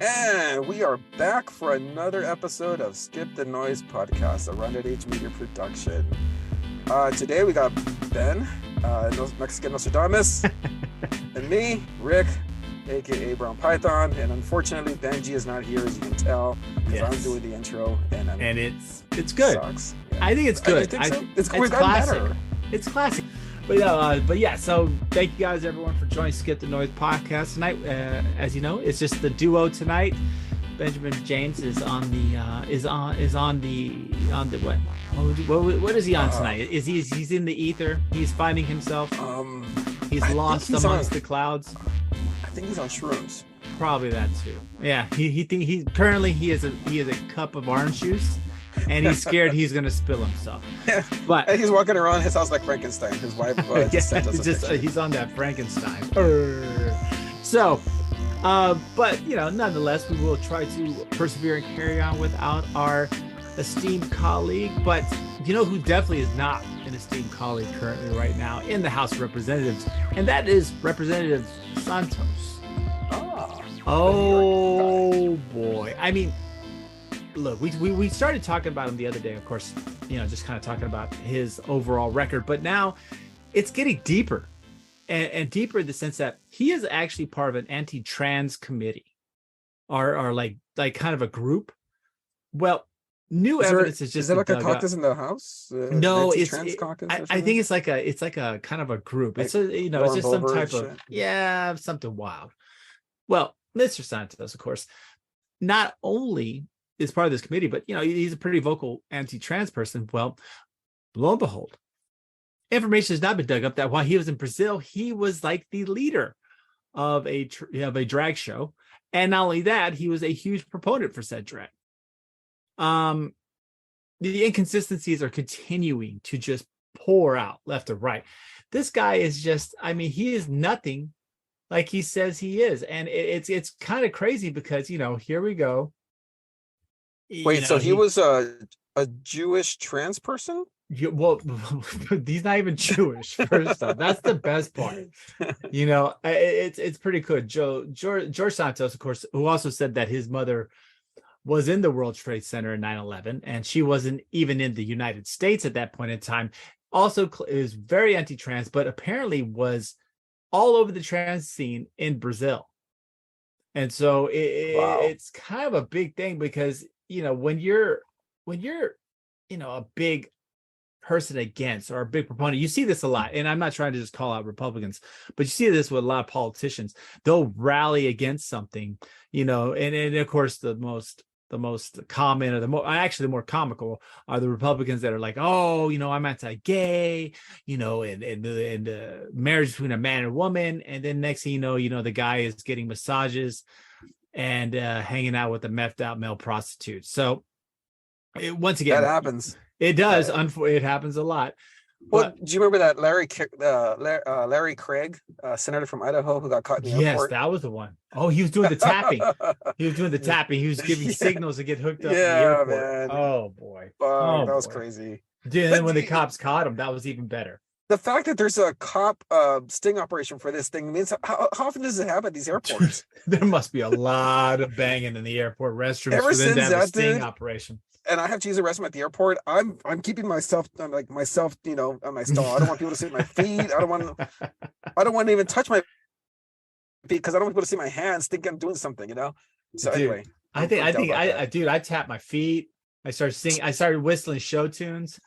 And we are back for another episode of Skip the Noise podcast, a Rounded Age Media production. Today we got Ben, Mexican Nostradamus, and me, Rick, aka Brown Python. And unfortunately, Benji is not here, as you can tell, because I'm doing the intro, and it's good. Sucks. Yeah. I think it's good. It's classic. Better. It's classic. But yeah, so thank you guys everyone for joining Skip the Noise podcast tonight. As you know, it's just the duo tonight. Benjamin James is on the what is he on tonight? He's in the ether? He's finding himself. He's lost amongst the clouds. I think he's on shrooms. Probably that too. Yeah, he currently has a cup of orange juice. And he's scared he's gonna spill himself. But and he's walking around his house like Frankenstein. His wife just sent us he's on that Frankenstein. So, but nonetheless, we will try to persevere and carry on without our esteemed colleague. But you know who definitely is not an esteemed colleague currently right now in the House of Representatives, and that is Representative Santos. Oh boy! I mean. Look, we started talking about him the other day, of course, just kind of talking about his overall record, but now it's getting deeper and deeper in the sense that he is actually part of an anti-trans committee or like kind of a group. Well, new evidence is just. Is there like a caucus in the House? No, it's caucus. I think it's like a kind of a group. It's it's just some type of something wild. Well, Mr. Santos, of course, not only is part of this committee, but he's a pretty vocal anti-trans person. Well, lo and behold, information has not been dug up that while he was in Brazil, he was like the leader of a drag show, and not only that, he was a huge proponent for said drag. The inconsistencies are continuing to just pour out left or right. This guy is just, he is nothing like he says he is, and it's kind of crazy because here we go. Wait, so he was a Jewish trans person? Well, he's not even Jewish. First off, that's the best part. It's pretty good. George Santos, of course, who also said that his mother was in the World Trade Center in 9/11, and she wasn't even in the United States at that point in time. Also, is very anti-trans, but apparently was all over the trans scene in Brazil. And so it's kind of a big thing because when you're a big person against or a big proponent, you see this a lot. And I'm not trying to just call out Republicans, but you see this with a lot of politicians. They'll rally against something, and of course the most common or the more comical are the Republicans that are like, I'm anti-gay, and marriage between a man and a woman, and then next thing you know, the guy is getting massages and hanging out with a methed out male prostitute. So once again, that happens. It does. It happens a lot. Well, do you remember that Larry Craig, senator from Idaho, who got caught in the airport? Yes, that was the one. Oh, he was doing the tapping. He was giving signals to get hooked up in the airport. Man. Oh boy. That was crazy. Dude, and when the cops caught him, that was even better. The fact that there's a cop sting operation for this thing means how often does it happen at these airports? There must be a lot of banging in the airport restrooms for them to have a sting operation. And I have to use the restroom at the airport. I'm keeping myself on my stall. I don't want people to see my feet. I don't want to even touch my feet because I don't want people to see my hands thinking I'm doing something. So dude, anyway, I tap my feet. I started singing. I started whistling show tunes.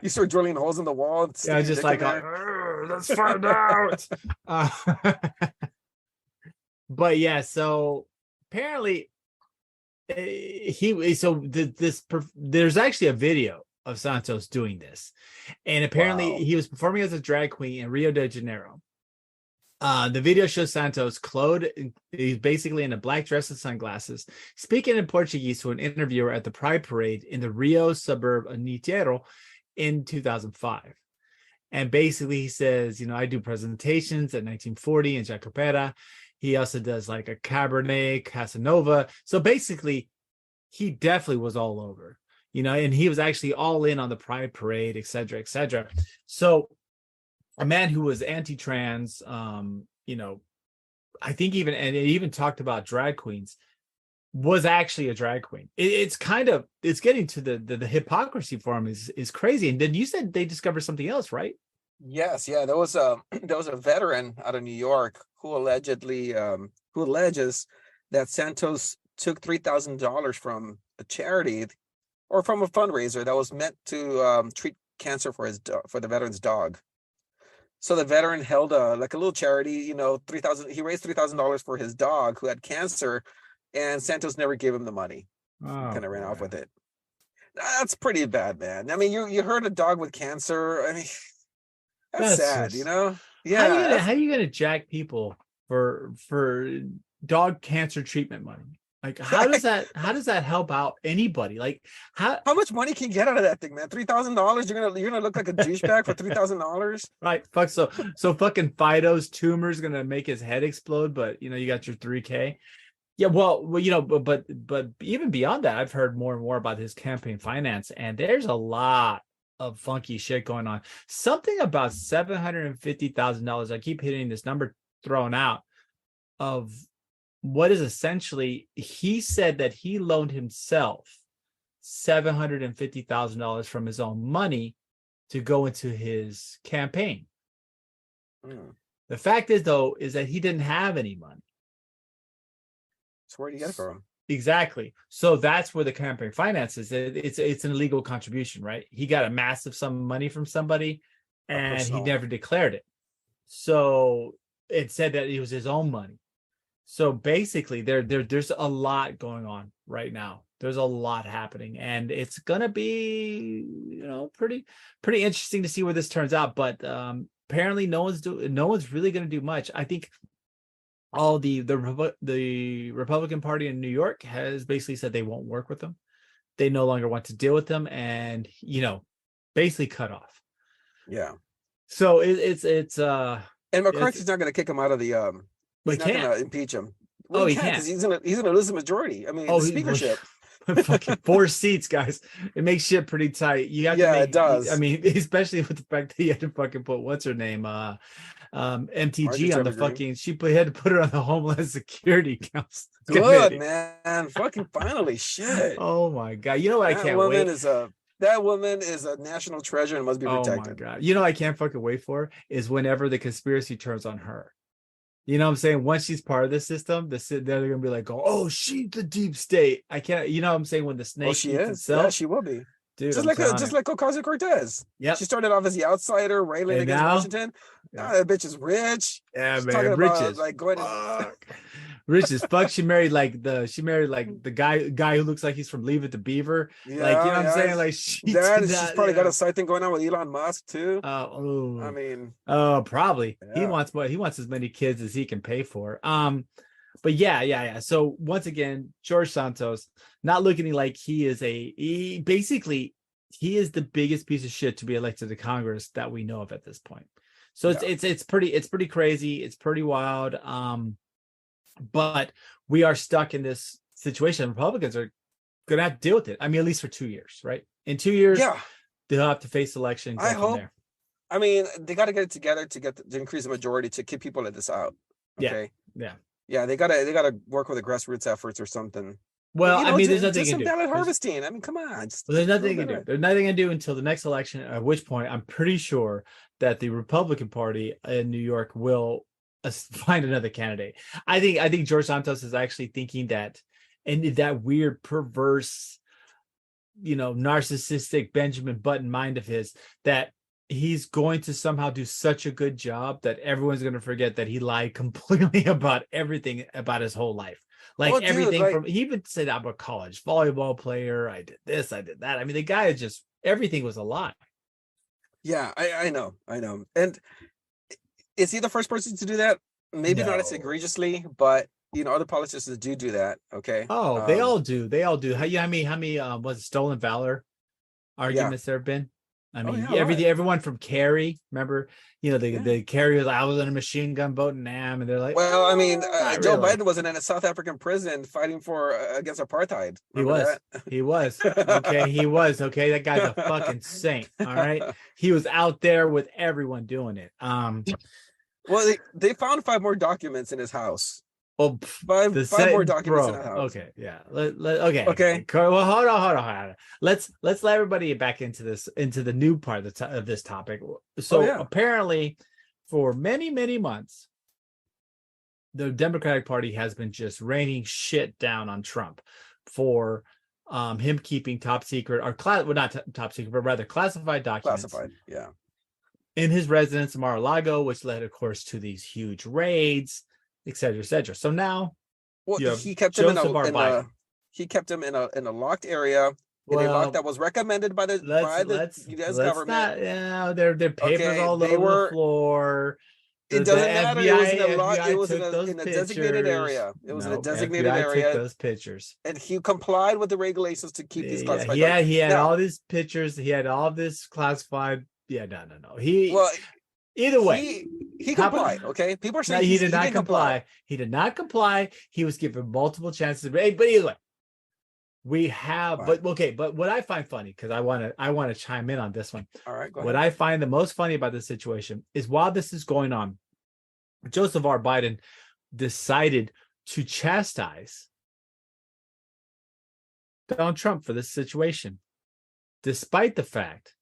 You start drilling holes in the wall. Yeah, just like, let's find out. But yeah, so apparently there's actually a video of Santos doing this, and apparently he was performing as a drag queen in Rio de Janeiro. The video shows Santos clothed, he's basically in a black dress and sunglasses, speaking in Portuguese to an interviewer at the Pride Parade in the Rio suburb of Niterói in 2005. And basically he says, I do presentations at 1940 in Jacopera. He also does like a Cabernet Casanova. So basically he definitely was all over, and he was actually all in on the Pride Parade, et cetera, et cetera. So a man who was anti-trans, I think even, and it even talked about drag queens, was actually a drag queen. It's getting to the hypocrisy for him is crazy. And then you said they discovered something else, right? Yes, yeah. There was a veteran out of New York who alleges that Santos took $3,000 from a charity or from a fundraiser that was meant to treat cancer for the veteran's dog. So the veteran held a little charity, he raised $3,000 for his dog who had cancer, and Santos never gave him the money. Kind of ran off with it. That's pretty bad, man. I mean, you heard a dog with cancer. I mean, that's sad, Yeah. How are you gonna jack people for dog cancer treatment money? Like, how does that help out anybody? Like, how much money can you get out of that thing, man? $3,000. You're gonna look like a douchebag for $3,000. Right. Fuck. So fucking Fido's tumor is gonna make his head explode, but you got your $3,000. Yeah, well, but even beyond that, I've heard more and more about his campaign finance, and there's a lot of funky shit going on. Something about $750,000. I keep hitting this number thrown out of what is essentially, he said that he loaned himself $750,000 from his own money to go into his campaign. The fact is, though, is that he didn't have any money. So where do you get it from? Exactly. So that's where the campaign finance is. It's an illegal contribution, right? He got a massive sum of money from somebody, and he never declared it. So it said that it was his own money. So basically, there's a lot going on right now. There's a lot happening, and it's gonna be pretty interesting to see where this turns out. But apparently, no one's really gonna do much. I think all the Republican Party in New York has basically said they won't work with them. They no longer want to deal with them, and basically cut off. Yeah. So it's and McCarthy's not going to kick him out of the he's not going to impeach him. Well, he can't, because he's going to lose the majority. I mean, the speakership. Fucking 4 seats, guys. It makes shit pretty tight. You have to it does. I mean, especially with the fact that you had to fucking put what's her name, MTG on the fucking. She had to put her on the Homeland Security Council. Good man, fucking finally, shit. Oh my god, you know what? I can't wait. That woman is a national treasure and must be protected. Oh my god, I can't fucking wait for is whenever the conspiracy turns on her. You know what I'm saying? Once she's part of the system, they're gonna be like, "Oh, she's the deep state." I can't. You know what I'm saying? When the snake she is. Itself, yeah, she will be. Dude, just like Ocasio-Cortez. Yeah, she started off as the outsider, railing against Washington. Now that bitch is rich. Yeah, she's man, rich as like going rich as fuck. She married the guy who looks like he's from Leave It to Beaver. Yeah, like, you know what I'm saying? Like she's probably got a side thing going on with Elon Musk too. I mean, probably. Yeah. He wants as many kids as he can pay for. But yeah. So once again, George Santos not looking like he is he is the biggest piece of shit to be elected to Congress that we know of at this point. So it's pretty crazy. It's pretty wild. But we are stuck in this situation. Republicans are going to have to deal with it. I mean, at least for 2 years, right? In 2 years, they'll have to face elections. I hope. I mean, they got to get it together to increase the majority to keep people like this out. Okay. Yeah. They gotta work with the grassroots efforts or something. Well, I mean, there's nothing to do. Ballot harvesting. I mean, come on. There's nothing to do. There's nothing to do until the next election. At which point, I'm pretty sure that the Republican Party in New York will find another candidate. I think George Santos is actually thinking that, and that weird, perverse, narcissistic Benjamin Button mind of his, that he's going to somehow do such a good job that everyone's going to forget that he lied completely about everything about his whole life. Like everything from, he even said I'm a college volleyball player. I did this, I did that. I mean, the guy is just, everything was a lie. Yeah, I know. And is he the first person to do that? Maybe not as egregiously, but other politicians do that. Okay. Oh, they all do. How many was it stolen valor arguments there have been? I mean, everyone from Kerry, remember, the Kerry was, I was in a machine gun boat in Nam, and they're like, well, I mean, Joe Biden was in a South African prison fighting against apartheid. He was. Okay. He was. Okay. That guy's a fucking saint. All right. He was out there with everyone doing it. Well, they found 5 more documents in his house. Oh, five more documents in the house. Okay, yeah. Okay. Okay. Well, hold on. Let's let everybody get back into the new part of this topic. So apparently, for many months, the Democratic Party has been just raining shit down on Trump for him keeping top secret or not top secret, but rather classified documents. Classified, yeah. In his residence in Mar-a-Lago, which led, of course, to these huge raids, et cetera, et cetera. So now, he kept him he kept him in a locked area, in a lock that was recommended by the U.S. government. Their papers all over the floor. It doesn't matter. It was in a lock. It was in a designated area. It was in a designated area. Took those pictures, and he complied with the regulations to keep these classified. Yeah, he had all these pictures. He had all this classified. Yeah, no. Either way, he complied. Okay, people are saying he did not comply. He did not comply. He was given multiple chances. But either way, we have. Right. But what I find funny, because I want to chime in on this one. All right, go ahead. What I find the most funny about this situation is while this is going on, Joseph R. Biden decided to chastise Donald Trump for this situation, despite the fact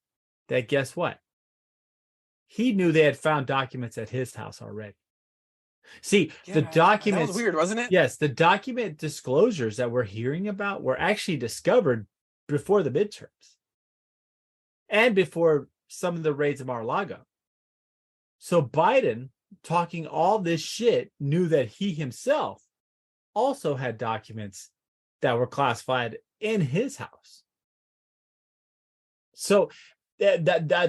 that, guess what? He knew they had found documents at his house already. See, the documents... That was weird, wasn't it? Yes, the document disclosures that we're hearing about were actually discovered before the midterms and before some of the raids of Mar-a-Lago. So Biden, talking all this shit, knew that he himself also had documents that were classified in his house. So I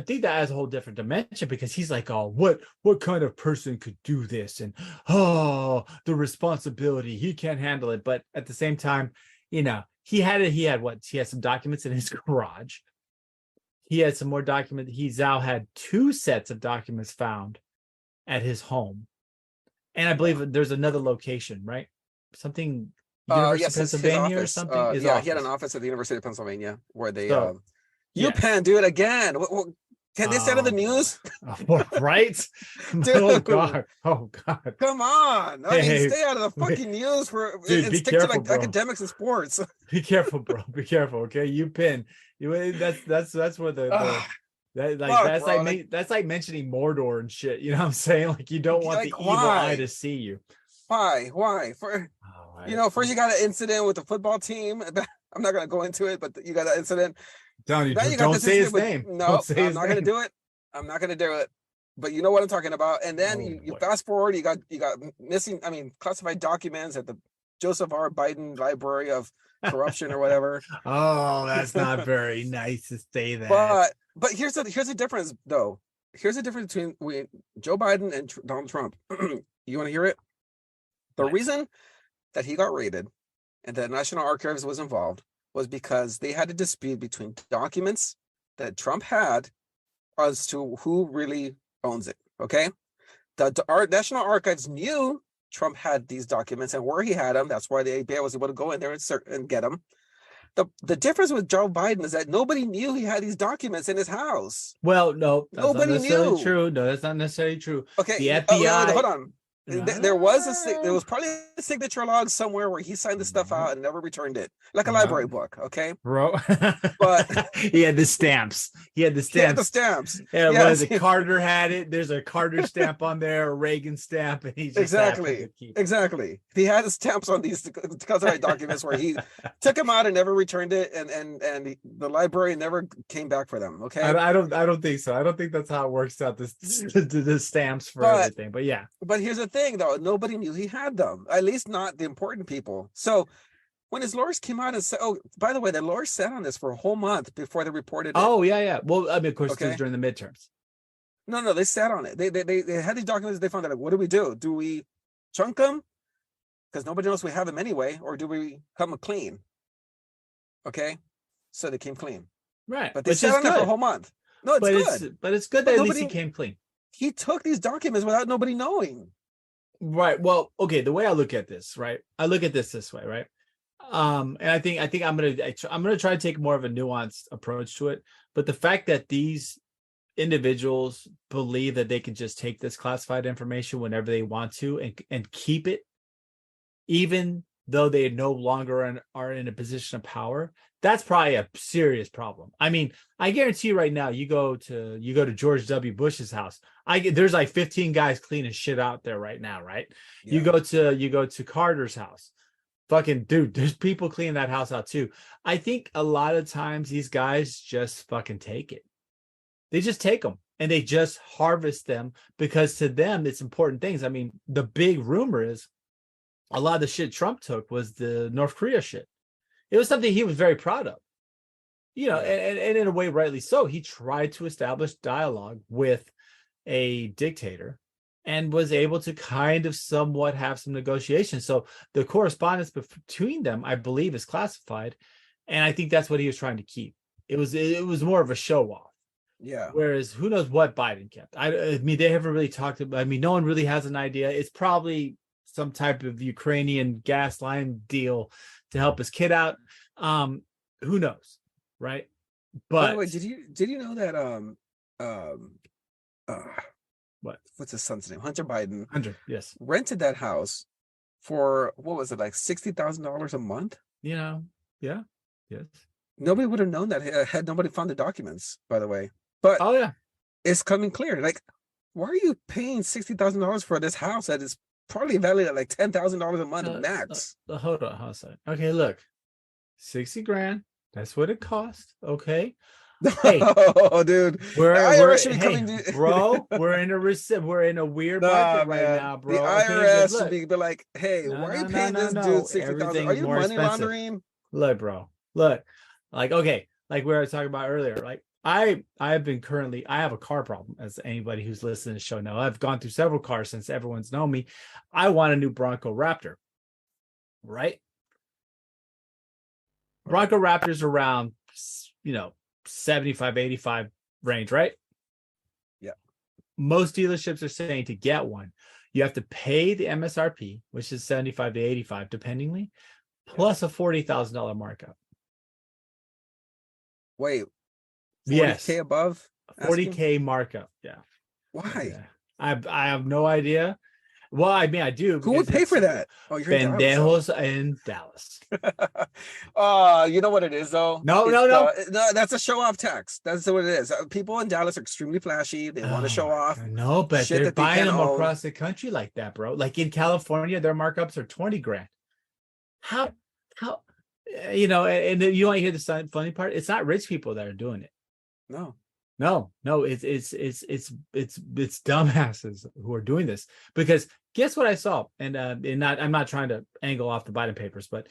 think that has a whole different dimension, because he's like, oh, what kind of person could do this? And the responsibility, he can't handle it. But at the same time, he had some documents in his garage. He had some more documents. He's now had 2 sets of documents found at his home. And I believe there's another location, right? Something University of Pennsylvania or something? He had an office at the University of Pennsylvania where they UPenn, do it again. Can they stay out of the news? Right? Dude. Oh God. Come on. I mean, stay out of the fucking news and stick to like academics and sports. Be careful, bro. Be careful, okay? UPenn. That's where that's like mentioning Mordor and shit. You know what I'm saying? Like, you don't want the evil eye to see you. Why? First you got an incident with the football team. I'm not gonna go into it, but you got an incident. Don't say his name. No, I'm not gonna do it. I'm not gonna do it. But you know what I'm talking about. And then you fast forward, you got classified documents at the Joseph R. Biden Library of Corruption or whatever. Oh, that's not very nice to say that. But here's the difference, though. Here's the difference between Joe Biden and Donald Trump. You want to hear it? The reason that he got raided and the National Archives was involved was because they had a dispute between documents that Trump had as to who really owns it. Okay, our National Archives knew Trump had these documents and where he had them. That's why the FBI was able to go in there and get them. The difference with Joe Biden is that nobody knew he had these documents in his house. Well, no, that's nobody not necessarily knew. True. No, that's not necessarily true. Okay, the FBI. Hold on. There was probably a signature log somewhere where he signed the stuff out and never returned it, like a library book. Okay, bro. But he had the stamps. Yeah, the Carter had it. There's a Carter stamp on there, a Reagan stamp, and he's exactly. He had the stamps on these classified documents where he took them out and never returned it, and the library never came back for them. Okay, I don't think so. I don't think that's how it works out. The stamps for everything. But yeah. But here's the thing, though, nobody knew he had them, at least not the important people. So when his lawyers came out and said, oh, by the way, the lawyers sat on this for a whole month before they reported it. Oh, yeah. Well, I mean, of course, it was during the midterms. No, they sat on it. They had these documents. They found out, like, what do we do? Do we chunk them? Because nobody knows we have them anyway. Or do we come clean? Okay. So they came clean. Right. But they sat on it for a whole month. No, it's good. But it's good that at least he came clean. He took these documents without nobody knowing. Right. Well, okay. The way I look at this, right? I look at this way, right? And I think I'm gonna try to take more of a nuanced approach to it. But the fact that these individuals believe that they can just take this classified information whenever they want to and keep it, even though they no longer are in a position of power, that's probably a serious problem. I mean, I guarantee you right now, you go to George W. Bush's house, there's like 15 guys cleaning shit out there right now, right? Yeah. You go to Carter's house. Fucking dude, there's people cleaning that house out too. I think a lot of times these guys just fucking take it. They just take them and they just harvest them because to them it's important things. I mean, the big rumor is a lot of the shit Trump took was the North Korea shit. It was something he was very proud of, you know, and in a way, rightly so. He tried to establish dialogue with a dictator and was able to kind of somewhat have some negotiations. So the correspondence between them, I believe, is classified. And I think that's what he was trying to keep. It was more of a show off. Yeah. Whereas who knows what Biden kept? I mean, they haven't really talked about, I mean, no one really has an idea. It's probably some type of Ukrainian gas line deal to help his kid out. Who knows, right? But by the way, did you know that what's his son's name? Hunter Biden. Yes. Rented that house for what was it, like $60,000 a month? You know, yeah, yes. Nobody would have known that had nobody found the documents, by the way. But oh yeah, it's coming clear. Like, why are you paying $60,000 for this house that is probably valued at like $10,000 a month max? Hold on a second. Okay, look, 60 grand. That's what it cost. Okay. Hey, oh, dude, bro, we're in a weird market right now, bro. The IRS should be like, hey, why are you paying this dude $60,000? Are you money laundering? Look, bro, look, like, okay, like we were talking about earlier, like I have a car problem, as anybody who's listening to the show know. I've gone through several cars since everyone's known me. I want a new Bronco Raptor, right? Bronco Raptor's around, 75, 85 range, right? Yeah. Most dealerships are saying to get one, you have to pay the MSRP, which is 75 to 85, dependingly, plus a $40,000 markup. Wait, 40K yes, above? 40K markup. Yeah. Why? Yeah. I have no idea. Well, I mean, I do. Who would pay for that? Oh, you're Pendejos in Dallas. You know what it is, though? No. That's a show-off tax. That's what it is. People in Dallas are extremely flashy. They want to show off. No, but they're buying them across the country like that, bro. Like in California, their markups are 20 grand. How? And you want to hear the funny part? It's not rich people that are doing it. No, it's dumbasses who are doing this. Because guess what I saw? And I'm not trying to angle off the Biden papers, but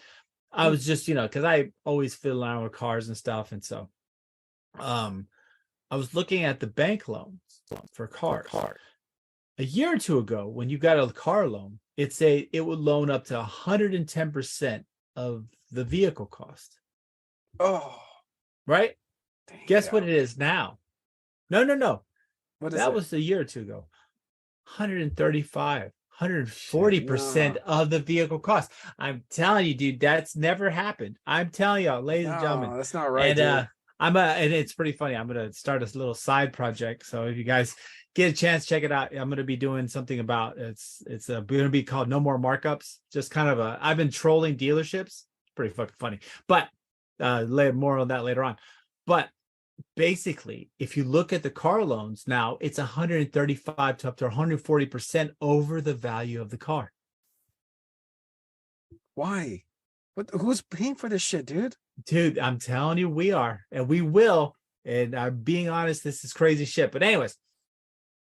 I was just, because I always fiddle around with cars and stuff, and so I was looking at the bank loans for cars. A year or two ago, when you got a car loan, it would loan up to 110% of the vehicle cost. Oh, right. Damn. Guess what it is now? No. What is that? Was a year or two ago. 135, 140% of the vehicle cost. I'm telling you, dude, that's never happened. I'm telling y'all, ladies and gentlemen. That's not right. And and it's pretty funny. I'm gonna start a little side project. So if you guys get a chance, check it out. I'm gonna be doing something about it's gonna be called No More Markups. Just kind of I've been trolling dealerships. Pretty fucking funny. But more on that later on. But basically, if you look at the car loans now, it's 135 to up to 140% over the value of the car. Why? Who's paying for this shit, dude? Dude, I'm telling you, we are, and we will. And I'm being honest, this is crazy shit. But anyways,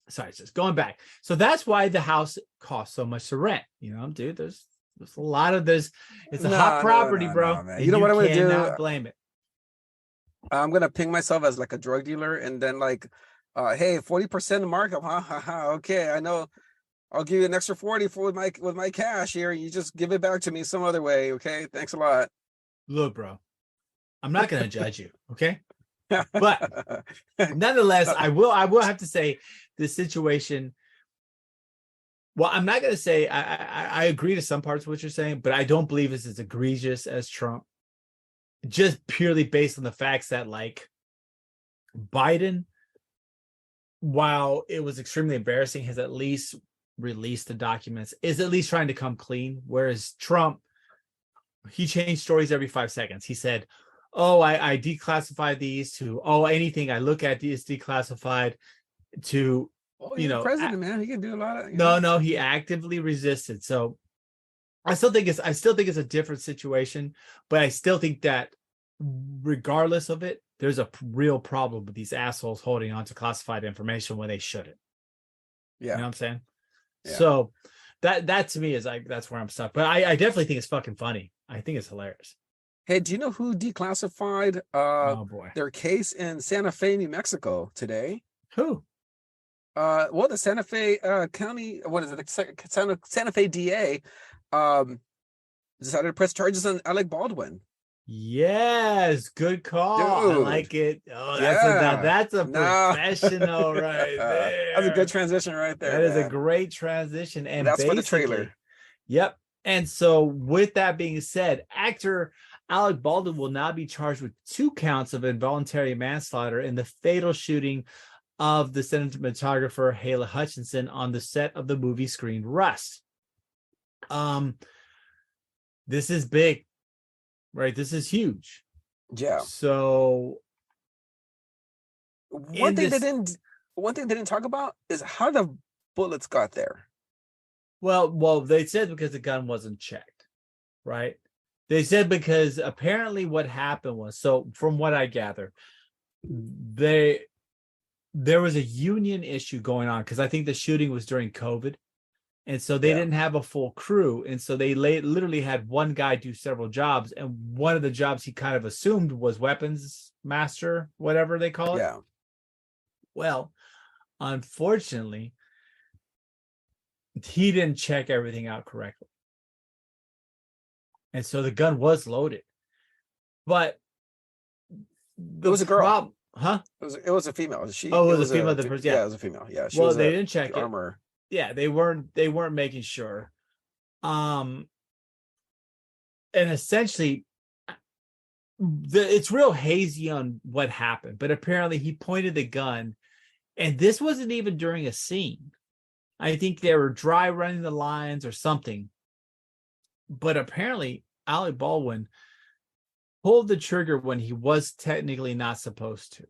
sorry, just going back. So that's why the house costs so much to rent. Dude, there's a lot of this. It's a hot property, bro. Man. You know what I'm gonna do? Cannot blame it. I'm gonna ping myself as like a drug dealer, and then like, hey, 40% markup, huh? Okay, I know. I'll give you an extra 40 with my cash here. You just give it back to me some other way, okay? Thanks a lot. Look, bro, I'm not gonna judge you, okay? But nonetheless, I will have to say the situation. Well, I'm not gonna say I agree to some parts of what you're saying, but I don't believe it's as egregious as Trump. Just purely based on the facts that like Biden while it was extremely embarrassing, has at least released the documents, is at least trying to come clean. Whereas Trump, he changed stories every 5 seconds. He said, oh, I declassified these, to, oh, anything I look at is declassified, to, he's the president, man. He can do a lot of. No, he actively resisted. So I still think it's a different situation, but I still think that regardless of it, there's a real problem with these assholes holding on to classified information when they shouldn't. Yeah. You know what I'm saying? Yeah. So that to me is like, that's where I'm stuck. But I definitely think it's fucking funny. I think it's hilarious. Hey, do you know who declassified their case in Santa Fe, New Mexico today? Who? Well, the Santa Fe County, what is it? Santa Fe DA decided to press charges on Alec Baldwin. Yes, good call. Dude, I like it. Oh, that's a professional right there. That's a good transition right there. That is a great transition. And that's for the trailer. Yep. And so with that being said, actor Alec Baldwin will now be charged with 2 counts of involuntary manslaughter in the fatal shooting of the cinematographer Halyna Hutchinson on the set of the movie screen Rust. This is big, right? This is huge. Yeah. So one thing they didn't talk about is how the bullets got there. Well, they said because the gun wasn't checked, right? They said because apparently what happened was, so from what I gather, there was a union issue going on, because I think the shooting was during COVID. And so they didn't have a full crew. And so they literally had one guy do several jobs. And one of the jobs he kind of assumed was weapons master, whatever they call it. Yeah. Well, unfortunately, he didn't check everything out correctly. And so the gun was loaded. But it was a girl. Huh? It was a female. It was a female. The person, yeah, it was a female. Yeah. They didn't check it. Armor. Yeah, they weren't making sure. And essentially, it's real hazy on what happened. But apparently, he pointed the gun, and this wasn't even during a scene. I think they were dry running the lines or something. But apparently, Alec Baldwin pulled the trigger when he was technically not supposed to.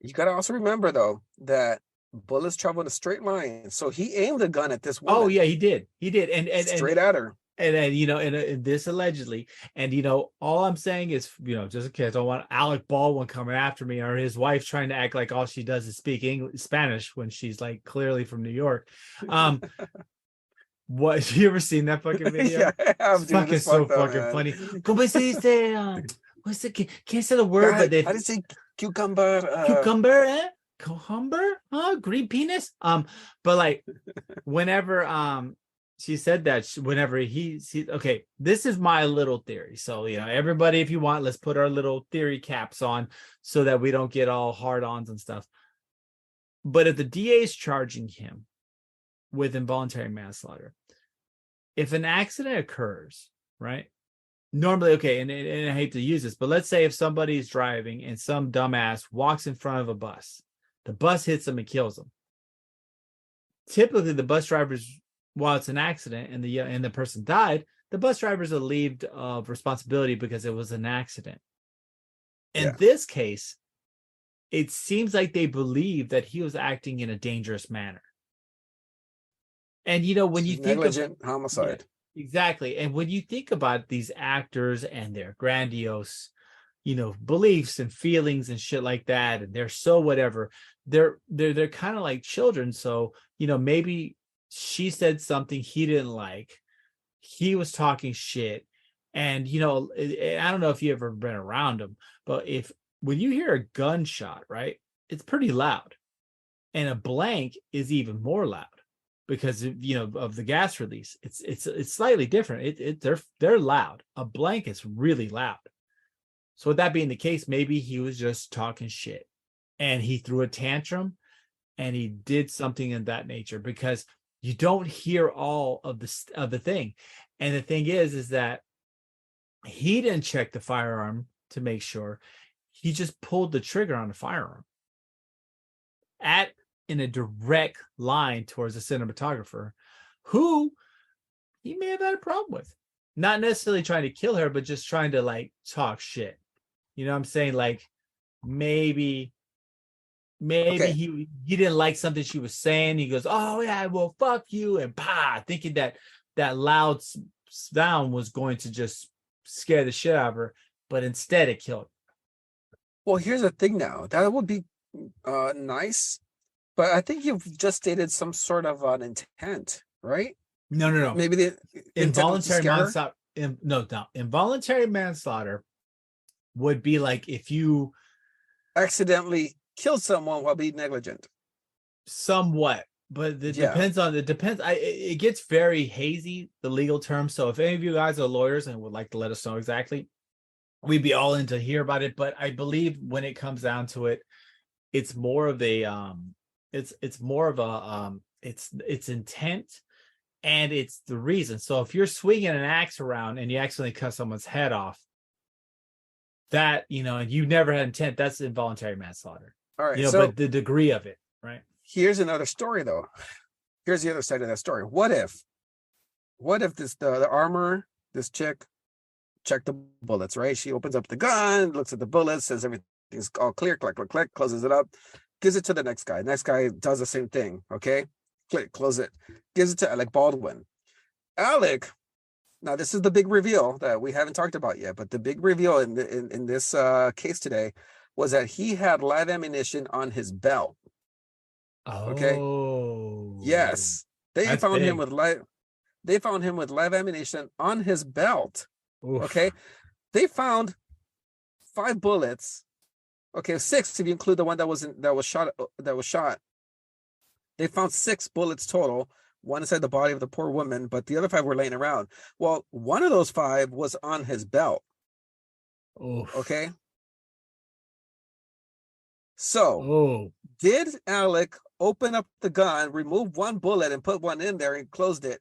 You got to also remember, though, that bullets travel in a straight line. So he aimed the gun at this woman. Oh, yeah, he did. And straight at her. And and this allegedly, and all I'm saying is, just in case I don't want Alec Baldwin coming after me, or his wife trying to act like all she does is speak Spanish when she's like clearly from New York. What, have you ever seen that fucking video? Yeah, I have, it's fucking so fucking funny. ¿Cómo se dice? What's the? Can't say the word, but they. How do you say cucumber? Cucumber, Cucumber? Green penis? But like, whenever she said that, whenever okay, this is my little theory. So everybody, if you want, let's put our little theory caps on so that we don't get all hard-ons and stuff. But if the DA is charging him with involuntary manslaughter, if an accident occurs, right? Normally, okay, and I hate to use this, but let's say if somebody's driving and some dumbass walks in front of a bus, the bus hits them and kills them. Typically, the bus drivers, while it's an accident and the person died, the bus drivers are relieved of responsibility because it was an accident. In this case, it seems like they believe that he was acting in a dangerous manner. And when you think negligent homicide. Yeah, exactly. And when you think about these actors and their grandiose, beliefs and feelings and shit like that, and they're so whatever, they're kind of like children. So, maybe she said something he didn't like. He was talking shit. And, I don't know if you ever been around him, but when you hear a gunshot, right, it's pretty loud. And a blank is even more loud because of the gas release. It's slightly different. They're loud. A blank is really loud. So with that being the case, maybe he was just talking shit and he threw a tantrum and he did something of that nature, because you don't hear all of the thing. And the thing is that he didn't check the firearm to make sure. He just pulled the trigger on the firearm. in a direct line towards the cinematographer, who he may have had a problem with. Not necessarily trying to kill her, but just trying to like talk shit. You know what I'm saying? Like maybe Okay. he didn't like something she was saying. He goes, "Oh yeah, well fuck you," and thinking that loud sound was going to just scare the shit out of her, but instead it killed her. Well, here's the thing now. That would be nice, but I think you've just stated some sort of an intent, right? No. Maybe the intent was to Involuntary scare her? manslaughter. No. Involuntary manslaughter would be like if you Accidentally kill someone while being negligent. somewhat, but it Yeah. depends. It gets very hazy, the legal term. So if any of you guys are lawyers and would like to let us know exactly, we'd be all in to hear about it. But I believe when it comes down to it, it's more of a it's more of a it's intent, and it's the reason. So if you're swinging an axe around and you accidentally cut someone's head off, that, you know, and you never had intent, that's involuntary manslaughter. All right. You know, So but the degree of it, right? here's another story, though. Here's the other side of that story. What if this the armor, this chick checked the bullets, right? She opens up the gun, looks at the bullets, says everything's all clear, click, click, click, closes it up, gives it to the next guy. Next guy does the same thing. Okay, click, close it, gives it to Alec Baldwin. Alec, now this is the big reveal that we haven't talked about yet, but the big reveal in this case today was that he had live ammunition on his belt. Okay. Oh, Yes, they that's found him big. with live. They found him with live ammunition on his belt. Oof. Okay, they found 5 bullets. Okay, 6 if you include the one that was shot. They found 6 bullets total. One inside the body of the poor woman, but the other 5 were laying around. Well, one of those 5 was on his belt. Oof. Okay. So, Oh, did Alec open up the gun, remove one bullet, and put one in there and closed it?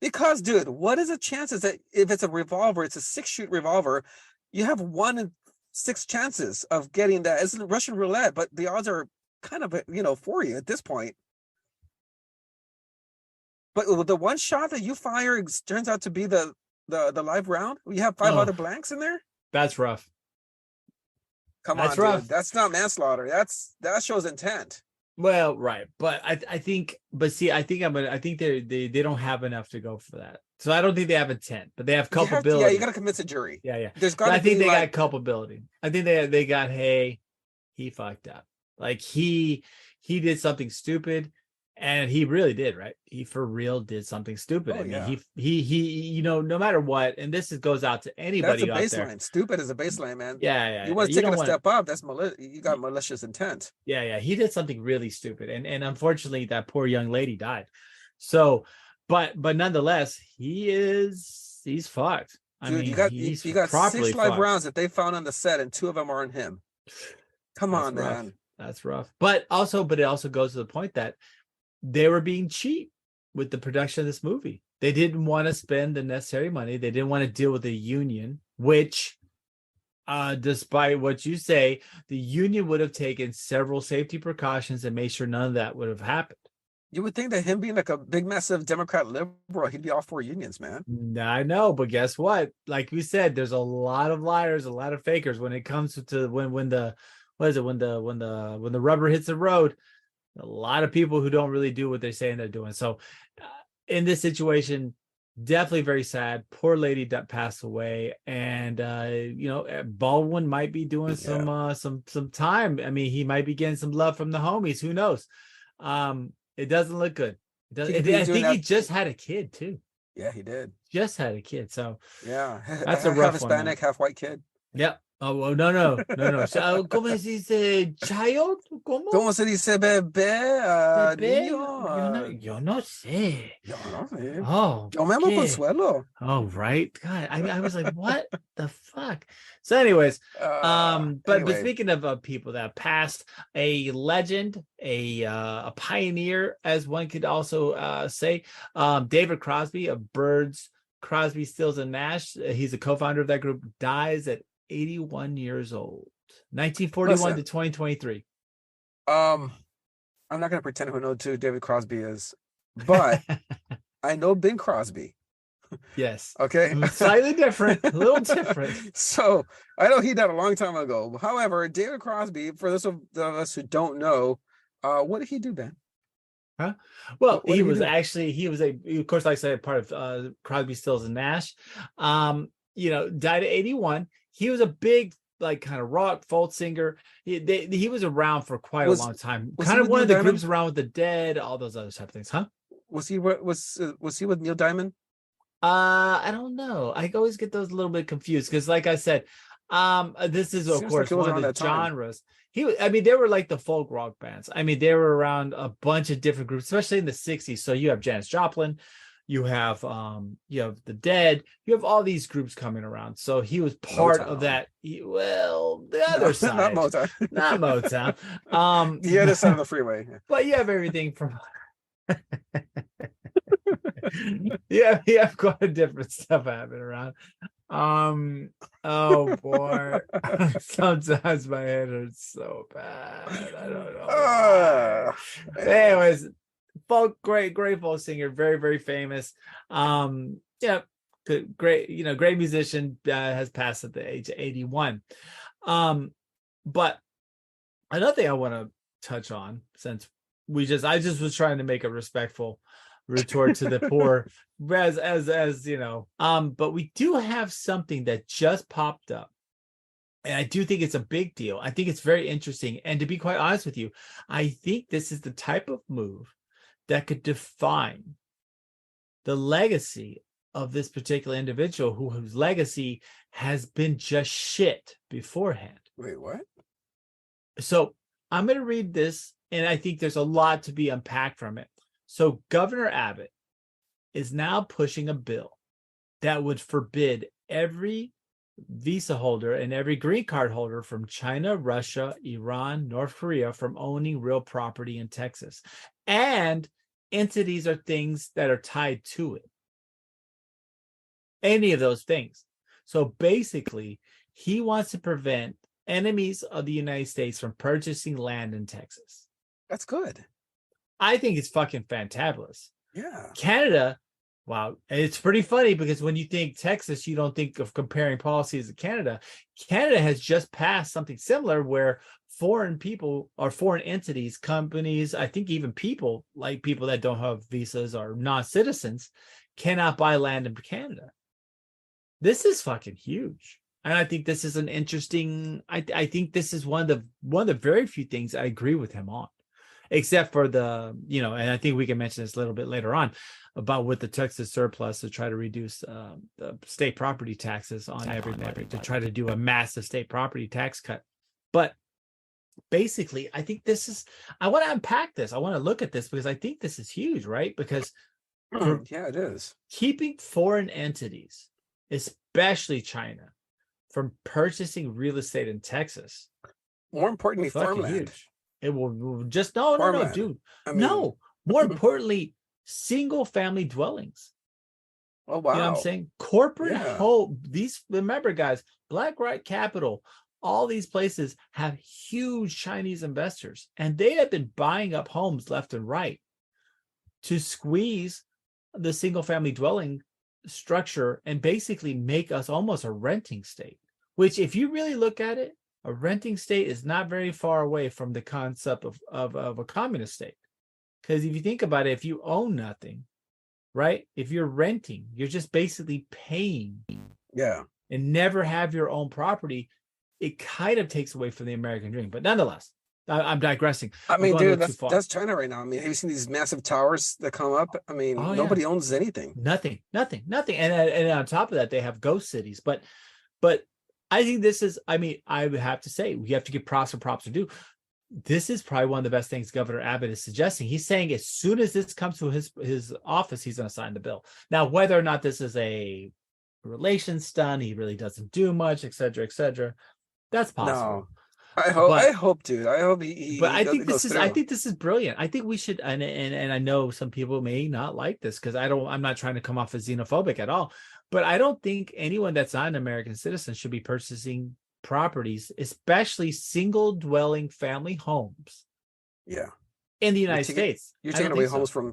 Because, dude, what is the chances that if it's a revolver, it's a 6-shoot revolver, you have 1 in 6 chances of getting that? It's Russian roulette, but the odds are kind of, for you at this point. But the one shot that you fire turns out to be the live round. You have 5 other blanks in there. that's rough. That's rough. Dude. That's not manslaughter. That shows intent. Well, right, but I think, but see, I think they don't have enough to go for that. So I don't think they have intent, but they have culpability. You got to convince a jury. Yeah. There's got to be. I think they got culpability. I think they got, hey, he fucked up. Like he did something stupid, and he really did, right? He for real did something stupid. Oh, yeah. He no matter what, and this goes out to anybody. That's a baseline. Out there. Stupid is a baseline, man. Yeah. You want to take it a step up? That's you got malicious intent. Yeah. He did something really stupid, and unfortunately, that poor young lady died. So, but nonetheless, he's fucked. Dude, you got 6 live rounds that they found on the set, and 2 of them are on him. Come on, man. That's rough. But it also goes to the point that they were being cheap with the production of this movie. They didn't want to spend the necessary money. They didn't want to deal with the union, which, despite what you say, the union would have taken several safety precautions and made sure none of that would have happened. You would think that him being like a big, massive Democrat liberal, he'd be all for unions, man. I know, but guess what? Like we said, there's a lot of liars, a lot of fakers when it comes to when the rubber hits the road. A lot of people who don't really do what they're saying they're doing. So in this situation, definitely very sad. Poor lady that passed away, and Baldwin might be doing some time. I mean, he might be getting some love from the homies. Who knows? It doesn't look good. I think he just had a kid too. Yeah, he did. Just had a kid. So yeah, that's a rough half Hispanic, half white kid. Yep. Oh, well, no. ¿Cómo se dice child? ¿Cómo se dice bebé? Niño? Yo no sé. Oh, yo me llamo Consuelo. Oh, right. God, I was like, what the fuck? So, anyways, but speaking of people that passed, a legend, a pioneer, as one could also say, David Crosby of Birds, Crosby, Stills, and Nash. He's a co-founder of that group. Dies at 81 years old. 1941 to 2023. I'm not gonna pretend who know who David Crosby is, but I know Ben Crosby. Yes. Okay. Slightly different, a little different. So I know he died a long time ago. However, David Crosby, for those of us who don't know, what did he do, Ben? Huh? Well, What did he do? of course, like I said, part of Crosby, Stills, and Nash. Died at 81. He was a big, like, kind of rock folk singer. He was around for quite a long time. Kind of one of the groups around with the Dead, all those other type of things, huh? Was he with Neil Diamond? I don't know. I always get those a little bit confused because, like I said, this is of course one of the genres. They were like the folk rock bands. They were around a bunch of different groups, especially in the 60s. So you have Janis Joplin, you have the Dead, you have all these groups coming around. So he was part of that. The other side, not Motown, the other side of the freeway. But you have everything from yeah, you have quite a different stuff happening around. Oh boy. Sometimes my head hurts so bad. I don't know. Anyways, great folk singer, very, very famous. Great, great musician, has passed at the age of 81. But another thing I want to touch on, since I just was trying to make a respectful retort to the poor, as you know, but we do have something that just popped up, and I do think it's a big deal. I think it's very interesting, and to be quite honest with you, I think this is the type of move that could define the legacy of this particular individual whose legacy has been just shit beforehand. Wait, what? So I'm going to read this, and I think there's a lot to be unpacked from it. So Governor Abbott is now pushing a bill that would forbid every visa holder and every green card holder from China, Russia, Iran, North Korea from owning real property in Texas, and entities or things that are tied to it. Any of those things. So basically, he wants to prevent enemies of the United States from purchasing land in Texas. That's good. I think it's fucking fantabulous. Yeah. Canada, wow. It's pretty funny because when you think Texas, you don't think of comparing policies to Canada. Canada has just passed something similar where foreign people or foreign entities, companies, I think even people, like people that don't have visas or non-citizens, cannot buy land in Canada. This is fucking huge. And I think this is an interesting, I think this is one of the very few things I agree with him on. Except for the, and I think we can mention this a little bit later on about with the Texas surplus to try to reduce the state property taxes on everybody to try to do a massive state property tax cut. But basically, I think I want to unpack this. I want to look at this because I think this is huge, right? Because yeah, it is. Keeping foreign entities, especially China, from purchasing real estate in Texas. More importantly, farmland. Huge. It will just no, dude. No, more importantly, single family dwellings. Oh wow! You know what I'm saying? Corporate home. Remember, guys, BlackRock Capital, all these places have huge Chinese investors, and they have been buying up homes left and right to squeeze the single family dwelling structure and basically make us almost a renting state. Which, if you really look at it, a renting state is not very far away from the concept of a communist state. Because if you think about it, if you own nothing, right? If you're renting, you're just basically paying. Yeah. And never have your own property. It kind of takes away from the American dream. But nonetheless, I'm digressing. Dude, that's China right now. Have you seen these massive towers that come up? Nobody owns anything. Nothing. And on top of that, they have ghost cities. But I think this is, I would have to say, we have to give props where props are due. This is probably one of the best things Governor Abbott is suggesting. He's saying as soon as this comes to his office, he's going to sign the bill. Now, whether or not this is a relations stunt, he really doesn't do much, et cetera, that's possible. No, I hope, dude. I hope he. But I think this is brilliant. I think we should, and I know some people may not like this because I'm not trying to come off as xenophobic at all. But I don't think anyone that's not an American citizen should be purchasing properties, especially single dwelling family homes Yeah. in the You're United taking States. you're I don't taking away think so. homes from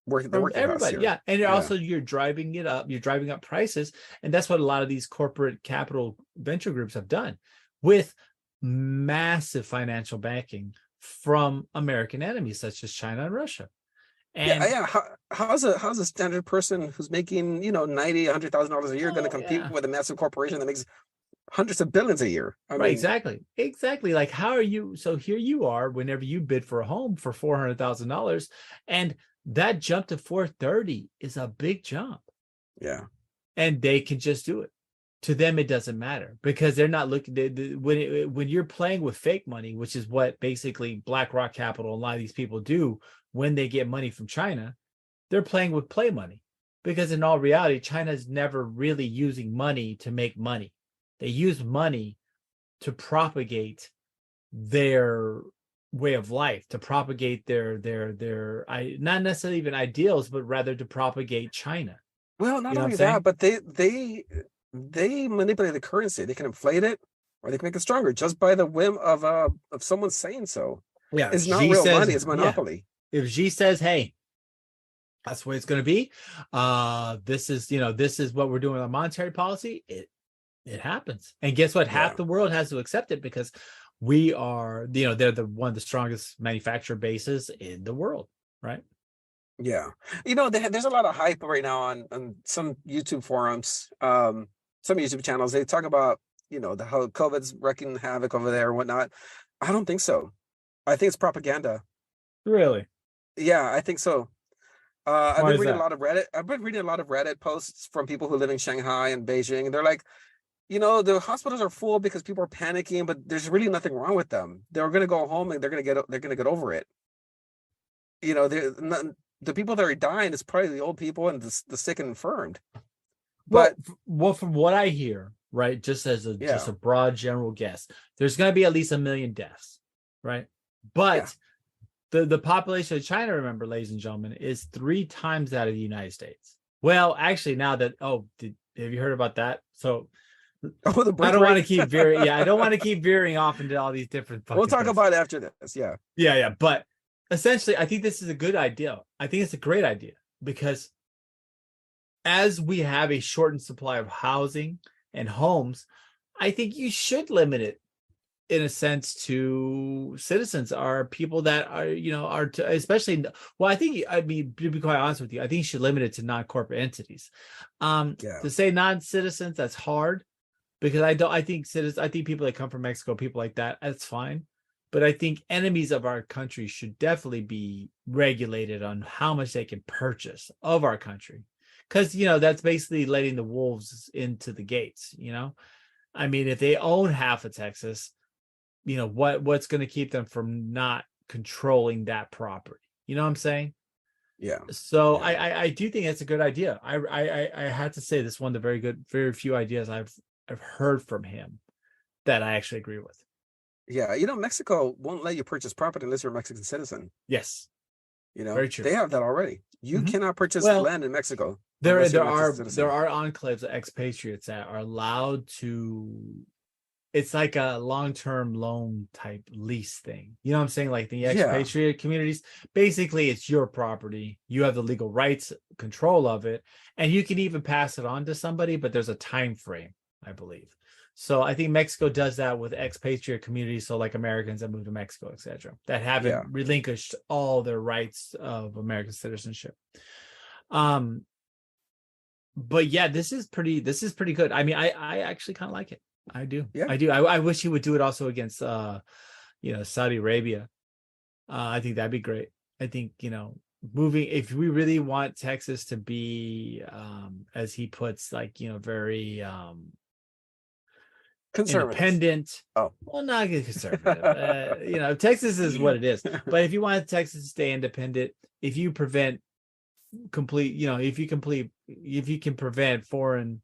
working the From working class everybody, here. yeah, and Yeah. also you're driving it up. You're driving up prices, and that's what a lot of these corporate capital venture groups have done, with massive financial backing from American enemies such as China and Russia. Yeah, And yeah. How's a standard person who's making, $90,000-$100,000 a year going to compete yeah, with a massive corporation that makes hundreds of billions a year? I right, mean, exactly. Like, how are you? So here you are. Whenever you bid for a home for $400,000, and that jump to 430 is a big jump, yeah, and they can just do it. To them, it doesn't matter because they're not looking. When you're playing with fake money, which is what basically BlackRock Capital, a lot of these people do when they get money from China, they're playing with play money, because in all reality, China's never really using money to make money. They use money to propagate their way of life, to propagate their not necessarily even ideals, but rather to propagate China. well, not You know what I'm only saying? that, but they manipulate the currency. They can inflate it, or they can make it stronger just by the whim of someone saying so. Yeah, It's not Xi real says, money, it's yeah. monopoly. If Xi says, hey, that's the way it's going to be, this is what we're doing with our monetary policy, it happens. And guess what? Yeah. Half the world has to accept it, because we are, they're the one of the strongest manufacturer bases in the world, right? Yeah. There's a lot of hype right now on some YouTube forums, some YouTube channels. They talk about, how COVID's wreaking havoc over there and whatnot. I don't think so. I think it's propaganda. Really? Yeah, I think so. I've Why been is reading a that? lot of Reddit. I've been reading a lot of Reddit posts from people who live in Shanghai and Beijing. And they're like, the hospitals are full because people are panicking, but there's really nothing wrong with them. They're going to go home and they're going to get over it. They're not, the people that are dying is probably the old people and the sick and infirmed. But well, from what I hear, right, just as a broad general guess, there's going to be at least 1 million deaths, right? But the population of China, remember, ladies and gentlemen, is 3 times that of the United States. Well, actually, now that have you heard about that? So the birth I don't rate? want to keep veering. Yeah, I don't want to keep veering off into all these different. We'll talk things. about it after this. Yeah. Yeah. But essentially, I think this is a good idea. I think it's a great idea, because as we have a shortened supply of housing and homes, I think you should limit it, in a sense, to citizens, are people that are especially, well, to be quite honest with you, I think you should limit it to non-corporate entities. To say non-citizens, that's hard, because I think people that come from Mexico, people like that, that's fine. But I think enemies of our country should definitely be regulated on how much they can purchase of our country. Because, that's basically letting the wolves into the gates, I mean, if they own half of Texas, what's going to keep them from not controlling that property? You know what I'm saying? Yeah. So I do think that's a good idea. I had to say, this one of the very few ideas I've heard from him that I actually agree with. Yeah. Mexico won't let you purchase property unless you're a Mexican citizen. Yes. Very true. They have that already. You cannot purchase land in Mexico. There are enclaves of expatriates that are allowed to. It's like a long-term loan type lease thing. You know what I'm saying? Like the expatriate communities, basically it's your property. You have the legal rights, control of it, and you can even pass it on to somebody, but there's a time frame, I believe. So I think Mexico does that with expatriate communities. So like Americans that move to Mexico, etc., that haven't relinquished all their rights of American citizenship. But yeah, this is pretty good. I mean, I actually kind of like it. I do. Yeah. I do. I wish he would do it also against Saudi Arabia. I think that'd be great. I think, moving, if we really want Texas to be as he puts, like, very conservative, independent. Oh, well, not conservative. Texas is what it is. But if you want Texas to stay independent, if you prevent if you can prevent foreign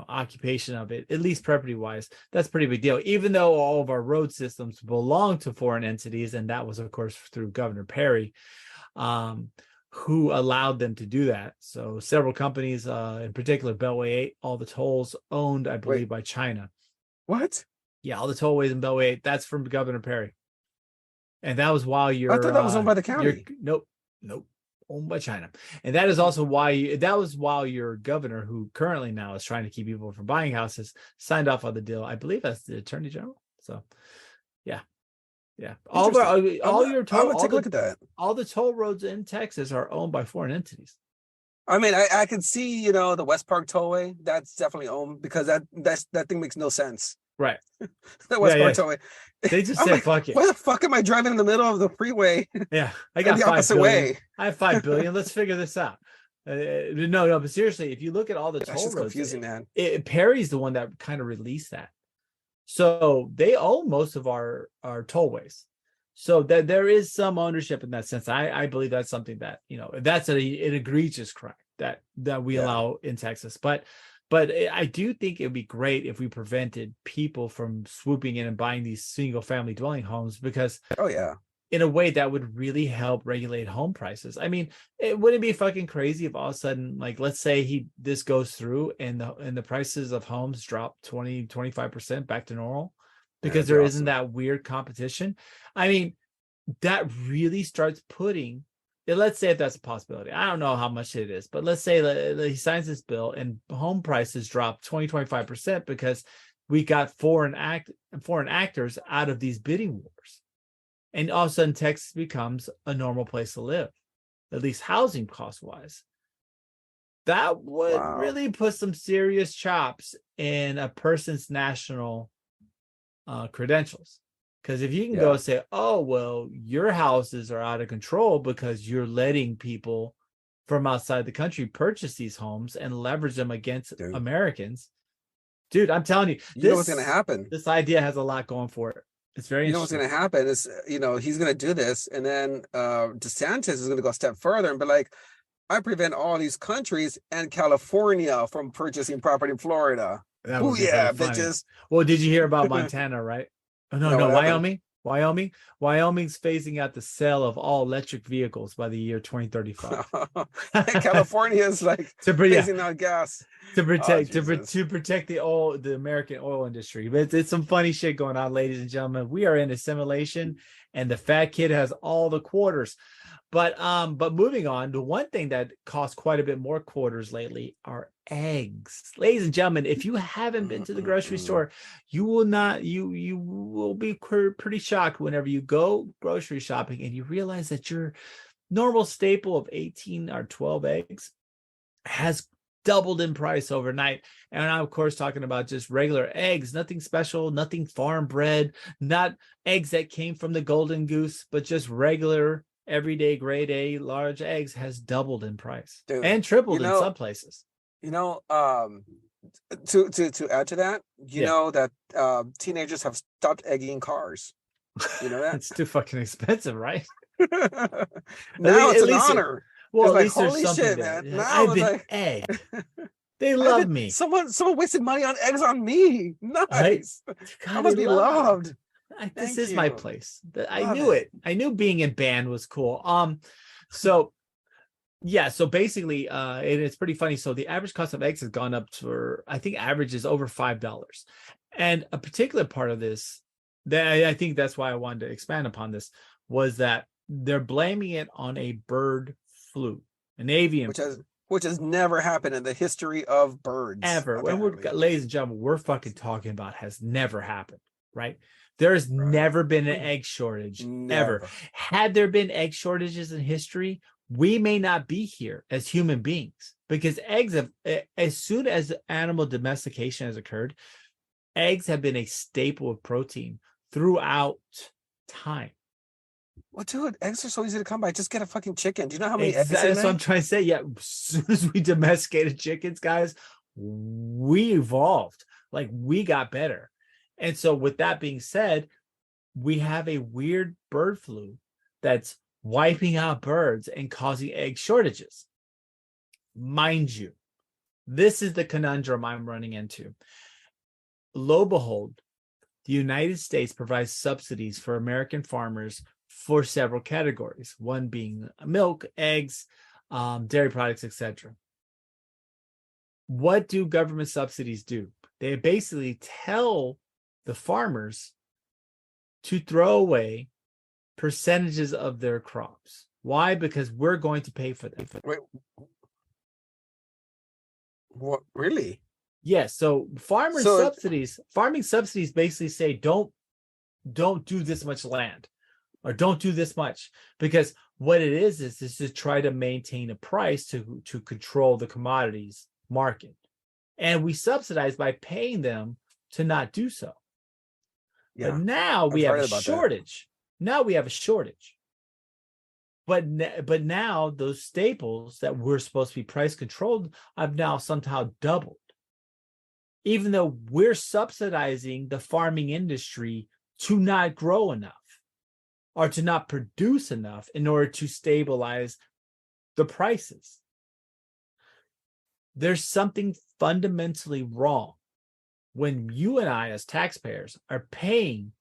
occupation of it, at least property wise, that's a pretty big deal. Even though all of our road systems belong to foreign entities, and that was of course through Governor Perry, who allowed them to do that. So several companies, in particular Beltway 8, all the tolls owned, I believe, by China. What? Yeah, all the tollways in Beltway 8, that's from Governor Perry. And that was while I thought that was owned by the county. Nope, owned by China. And that is also why that was while your governor, who currently now is trying to keep people from buying houses, signed off on the deal. I believe that's the attorney general. So, yeah. All the toll roads in Texas are owned by foreign entities. I mean, I can see, the West Park Tollway. That's definitely owned because that thing makes no sense. Right. The West Park Tollway. They just said, "Fuck it." Why the fuck am I driving in the middle of the freeway? Yeah, I got the $5 opposite billion. way. I have $5 billion. Let's figure this out. No, but seriously, if you look at all the toll roads, confusing, man. Perry's the one that kind of released that. So they own most of our tollways. So that there is some ownership in that sense. I believe that's something that, that's an egregious crime that we allow in Texas. But I do think it would be great if we prevented people from swooping in and buying these single family dwelling homes, because in a way that would really help regulate home prices. I mean, it wouldn't be fucking crazy if all of a sudden, like, let's say this goes through and the prices of homes drop 20-25% back to normal, because there isn't that weird competition. I mean, that really starts putting, let's say if that's a possibility. I don't know how much it is, but let's say he signs this bill and home prices drop 20-25% because we got foreign actors out of these bidding wars. And all of a sudden Texas becomes a normal place to live, at least housing cost wise. That would really put some serious chops in a person's national credentials. Because if you can go say, oh, well, your houses are out of control because you're letting people from outside the country purchase these homes and leverage them against Americans. Dude, I'm telling you, you know what's going to happen. This idea has a lot going for it. It's very interesting. What's going to happen is, he's going to do this. And then DeSantis is going to go a step further and be like, I prevent all these countries and California from purchasing property in Florida. Oh, yeah, bitches. Well, did you hear about Montana, right? Oh, no, Wyoming. Wyoming's phasing out the sale of all electric vehicles by the year 2035. California is like phasing out gas to protect the American oil industry. But it's some funny shit going on, ladies and gentlemen. We are in assimilation, and the fat kid has all the quarters. But moving on, the one thing that costs quite a bit more quarters lately are eggs. Ladies and gentlemen, if you haven't been to the grocery store, you will be pretty shocked whenever you go grocery shopping and you realize that your normal staple of 18 or 12 eggs has doubled in price overnight. And I'm of course talking about just regular eggs, nothing special, nothing farm bred, not eggs that came from the golden goose, but just regular everyday grade A large eggs has doubled in price. Dude, and tripled in some places. To add to that, know that teenagers have stopped egging cars. You know that? It's too fucking expensive, right? Now it's an honor. Well, it's like, holy shit, man. Yeah. Now I've been egged. They love me. Someone wasted money on eggs on me. Nice. Right? I must be loved. This is my place. I knew it. I knew being in band was cool. So basically, and it's pretty funny. So the average cost of eggs has gone up to, I think, average is over $5. And a particular part of this, that I think that's why I wanted to expand upon this, was that they're blaming it on a bird flu, an avian flu. Which has never happened in the history of birds. Ever. When ladies and gentlemen, we're fucking talking about has never happened, right? There's never been an egg shortage, ever. Had there been egg shortages in history, we may not be here as human beings, because eggs have, as soon as animal domestication has occurred, eggs have been a staple of protein throughout time. Well, dude, eggs are so easy to come by. Just get a fucking chicken. Do you know how many eggs? That's what I'm trying to say. Yeah, as soon as we domesticated chickens, guys, we evolved. Like, we got better. And so with that being said, we have a weird bird flu that's wiping out birds and causing egg shortages. Mind you, this is the conundrum I'm running into. Lo and behold, the United States provides subsidies for American farmers for several categories, one being milk, eggs, dairy products, etc. What do government subsidies do? They basically tell the farmers to throw away percentages of their crops. Why? Because we're going to pay for them. Wait, what? Really? Yes. So farming subsidies basically say don't do this much land, or don't do this much, because what it is to try to maintain a price to control the commodities market. And we subsidize by paying them to not do so. Yeah, but now we have a shortage. Now we have a shortage. But now those staples that were supposed to be price controlled have now somehow doubled. Even though we're subsidizing the farming industry to not grow enough or to not produce enough in order to stabilize the prices. There's something fundamentally wrong when you and I as taxpayers are paying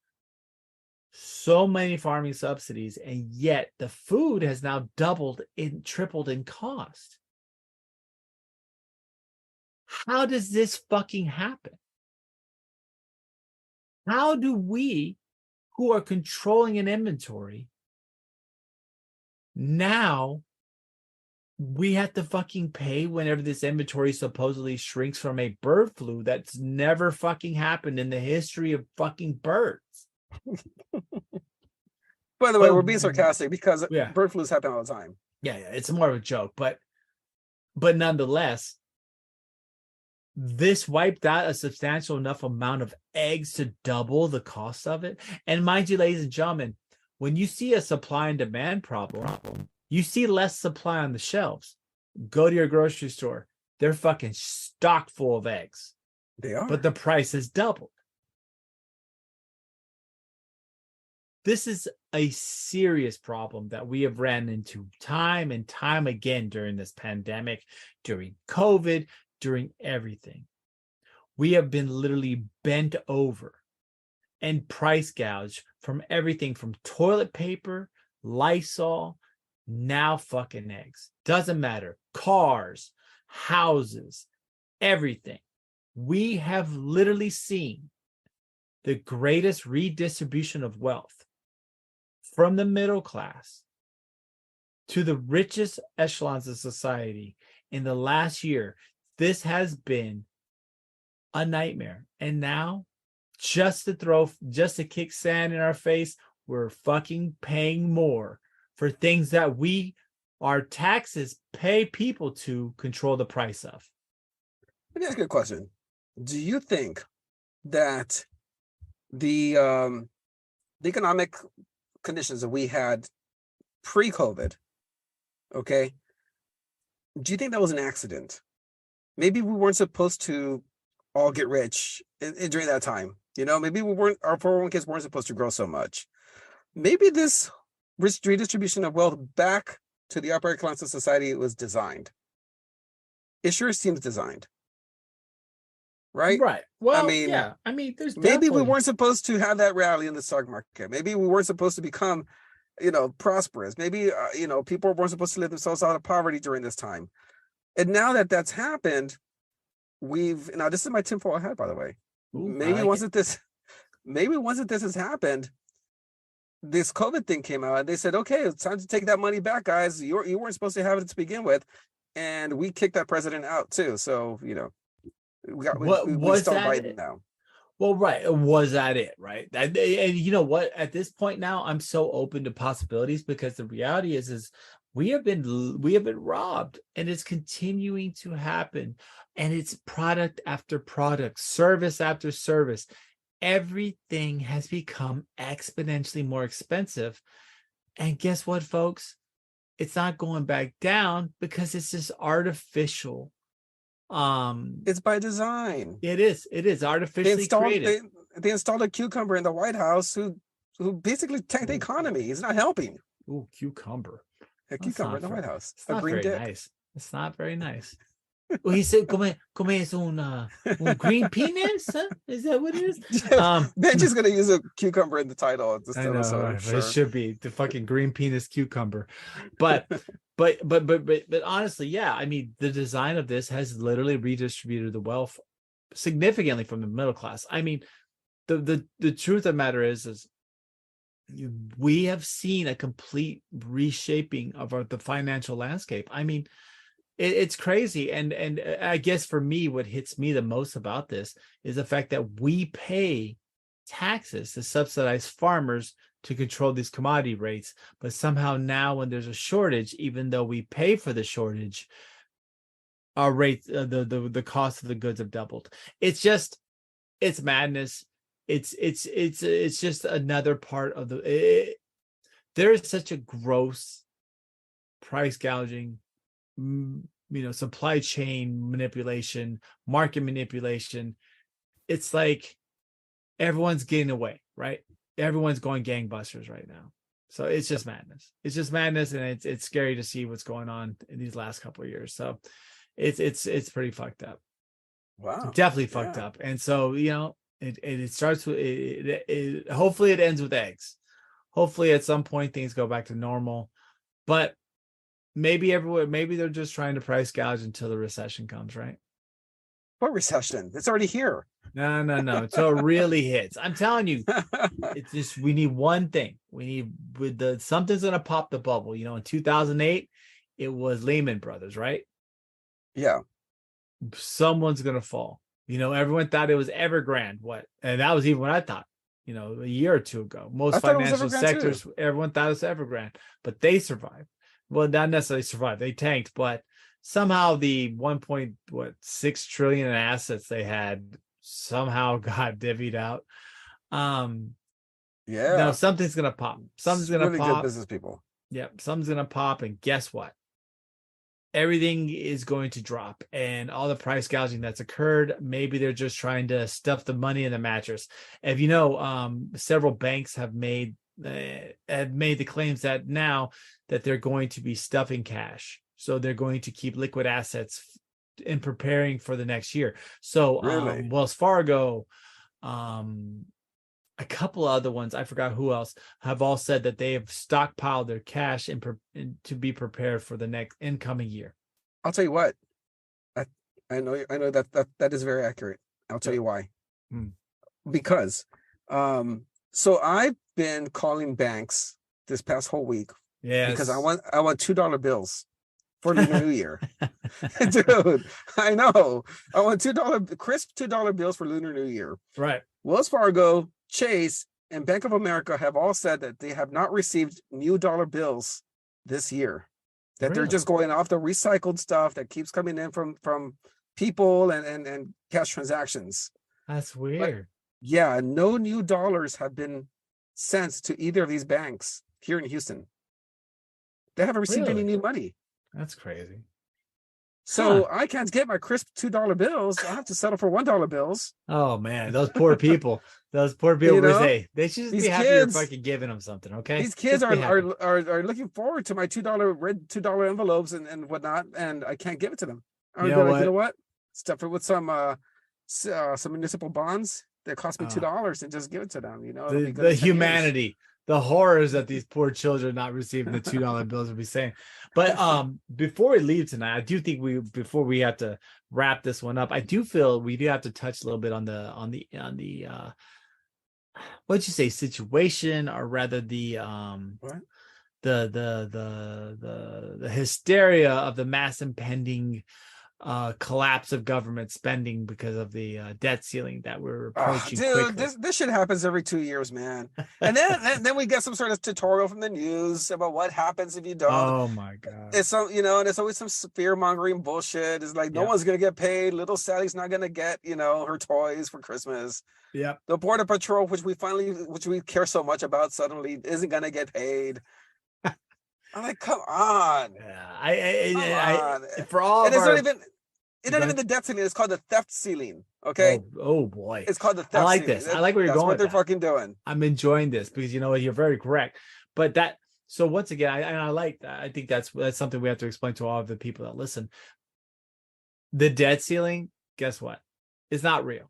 so many farming subsidies, and yet the food has now tripled in cost. How does this fucking happen? How do we, who are controlling an inventory, now we have to fucking pay whenever this inventory supposedly shrinks from a bird flu that's never fucking happened in the history of fucking birds? By the way, we're being sarcastic because bird flus happen all the time. Yeah, it's more of a joke, but nonetheless, this wiped out a substantial enough amount of eggs to double the cost of it. And mind you, ladies and gentlemen, when you see a supply and demand problem, you see less supply on the shelves. Go to your grocery store. They're fucking stock full of eggs. They are. But the price has doubled. This is a serious problem that we have ran into time and time again during this pandemic, during COVID, during everything. We have been literally bent over and price gouged from everything from toilet paper, Lysol, now fucking eggs. Doesn't matter. Cars, houses, everything. We have literally seen the greatest redistribution of wealth from the middle class to the richest echelons of society in the last year. This has been a nightmare. And now, just to kick sand in our face, we're fucking paying more for things that our taxes pay people to control the price of. Let me ask you a question. Do you think that the economic conditions that we had pre-COVID, okay, do you think that was an accident? Maybe we weren't supposed to all get rich during that time. You know, maybe our 401ks weren't supposed to grow so much. Maybe this redistribution of wealth back to the upper class of society was designed. It sure seems designed. Right? Right. Well, there's maybe we weren't supposed to have that rally in the stock market. Maybe we weren't supposed to become, prosperous. Maybe, people weren't supposed to live themselves out of poverty during this time. And now that that's happened, now this is my tinfoil hat, by the way. Ooh, maybe once this has happened, this COVID thing came out and they said, okay, it's time to take that money back, guys. You weren't supposed to have it to begin with. And we kicked that president out too. So, we start Biden now. Well, right. Was that it? Right. And you know what? At this point now, I'm so open to possibilities because the reality is we have been robbed, and it's continuing to happen. And it's product after product, service after service. Everything has become exponentially more expensive. And guess what, folks? It's not going back down because it's just artificial. It's by design. It is artificially created. They installed a cucumber in the White House who basically tanked the economy. He's not helping. Ooh, cucumber. A cucumber in the White House. It's not very nice. It's not very nice. Well, he said, "Come es un green penis." Huh? Is that what it is? Benji's gonna use a cucumber in the title of this episode. I'm sure. It should be the fucking green penis cucumber. But honestly, yeah. I mean, the design of this has literally redistributed the wealth significantly from the middle class. I mean, the truth of the matter is we have seen a complete reshaping of the financial landscape. I mean, it's crazy. And I guess for me, what hits me the most about this is the fact that we pay taxes to subsidize farmers to control these commodity rates. But somehow now when there's a shortage, even though we pay for the shortage, our rates, the cost of the goods have doubled. It's madness. It's just another part of there is such a gross price gouging, supply chain manipulation, market manipulation. It's like everyone's getting away, right? Everyone's going gangbusters right now. So it's just madness. It's just madness, and it's scary to see what's going on in these last couple of years. So it's pretty fucked up. Wow, definitely fucked up. And so it starts with hopefully it ends with eggs. Hopefully at some point things go back to normal, but maybe they're just trying to price gouge until the recession comes, right? What recession? It's already here. No. Until it really hits. I'm telling you, it's just, we need one thing. We need something's gonna pop the bubble. In 2008, it was Lehman Brothers, right? Yeah. Someone's gonna fall. Everyone thought it was Evergrande. And that was even what I thought, a year or two ago. Most financial sectors, everyone thought it was Evergrande, but they survived. Well, not necessarily survived. They tanked, but somehow the 1.6 trillion in assets they had somehow got divvied out. No, something's gonna pop. Something's gonna really pop. Good business people. Yep, something's gonna pop, and guess what? Everything is going to drop, and all the price gouging that's occurred, maybe they're just trying to stuff the money in the mattress. If several banks have made the claims that now that they're going to be stuffing cash, so they're going to keep liquid assets in preparing for the next year. So really? Wells Fargo, a couple of other ones, I forgot who else, have all said that they have stockpiled their cash to be prepared for the next incoming year. I'll tell you what. I know that is very accurate. I'll tell you why. Because so I've been calling banks this past whole week. Yes. Because I want $2 bills for Lunar New Year. Dude, I know. I want crisp $2 bills for Lunar New Year. Right. Wells Fargo, Chase, and Bank of America have all said that they have not received new dollar bills this year. That They're just going off the recycled stuff that keeps coming in from people and cash transactions. That's weird. But, no new dollars have been sent to either of these banks here in Houston. They haven't received any new money. That's crazy. So I can't get my crisp $2 bills. I have to settle for $1 bills. Oh man, those poor people. They should just be happy you're fucking giving them something, okay? These kids are looking forward to my $2 envelopes and whatnot, and I can't give it to them. You know what? Stuff it with some municipal bonds that cost me $2 and just give it to them. The humanity. The horrors that these poor children not receiving the $2 bills would be saying. But before we leave tonight, I do think before we have to wrap this one up, I do feel we do have to touch a little bit on the what'd you say, situation, or rather the hysteria of the mass impending collapse of government spending because of the debt ceiling that we're approaching. Dude, this shit happens every 2 years, man. And then we get some sort of tutorial from the news about what happens if you don't. Oh my god! It's and it's always some fear mongering bullshit. It's like no one's gonna get paid. Little Sally's not gonna get her toys for Christmas. Yeah. The Border Patrol, which we care so much about, suddenly isn't gonna get paid. I'm like, come on. Yeah, for all and of it's not even the debt ceiling. It's called the theft ceiling. Okay. Oh boy. It's called the theft. I like ceiling. this. I like where you're going. That's what they're fucking doing. I'm enjoying this because you know what, you're very correct. But that. So once again, I like that. I think that's something we have to explain to all of the people that listen. The debt ceiling, guess what? It's not real,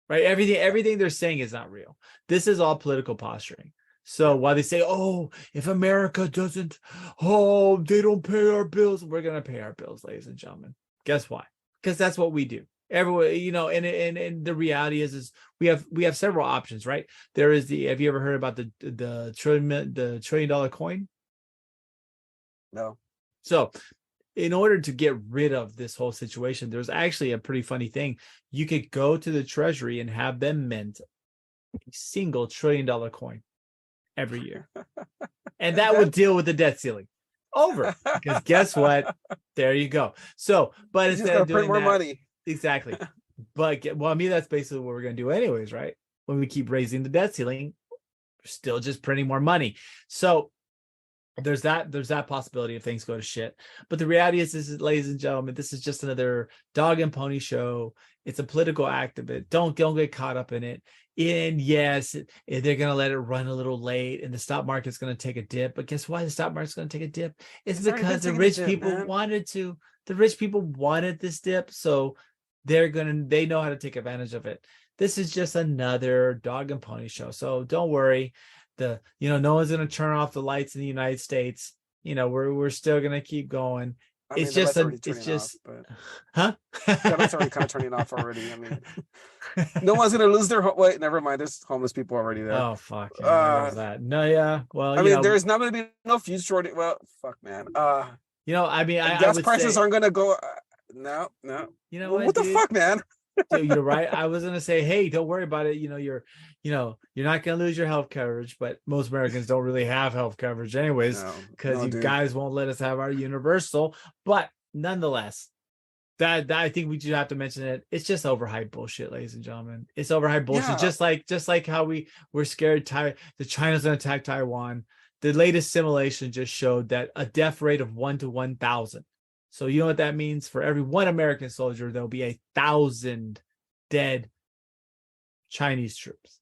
right? Everything they're saying is not real. This is all political posturing. So while they say, oh, if America doesn't, they don't pay our bills, we're going to pay our bills, ladies and gentlemen. Guess why? Because that's what we do. Everyone, and the reality is we have several options, right? There is have you ever heard about the $1 trillion coin? No. So in order to get rid of this whole situation, there's actually a pretty funny thing. You could go to the treasury and have them mint a single $1 trillion coin every year. And that would deal with the debt ceiling. Over. Because guess what? There you go. So, but instead of doing more money. Exactly. But that's basically what we're going to do anyways, right? When we keep raising the debt ceiling, we're still just printing more money. So there's that possibility if things go to shit. But the reality is, ladies and gentlemen, this is just another dog and pony show. It's a political act of it. Don't get caught up in it. And yes, they're going to let it run a little late and the stock market's going to take a dip. But guess why the stock market's going to take a dip? It's because the rich people wanted to. The rich people wanted this dip. So they know how to take advantage of it. This is just another dog and pony show. So don't worry. No one's going to turn off the lights in the United States. We're still going to keep going. It's just huh? That's already kind of turning off already. I mean, no one's going to lose their wait. Never mind. There's homeless people already there. Oh fuck. That. No, yeah. Well, I mean, there's not going to be no future shortage. Well, fuck, man. Gas prices aren't going to go. No. What the fuck, man? Dude, you're right. I was gonna say, hey, don't worry about it. You're not gonna lose your health coverage, but most Americans don't really have health coverage anyways, because you guys won't let us have our universal. But nonetheless, that I think we just have to mention it. It's just overhyped bullshit, ladies and gentlemen. It's overhyped bullshit. Yeah. Just like how we're scared the China's gonna attack Taiwan. The latest simulation just showed that a death rate of 1 to 1,000. So you know what that means? For every one American soldier, there'll be 1,000 dead Chinese troops.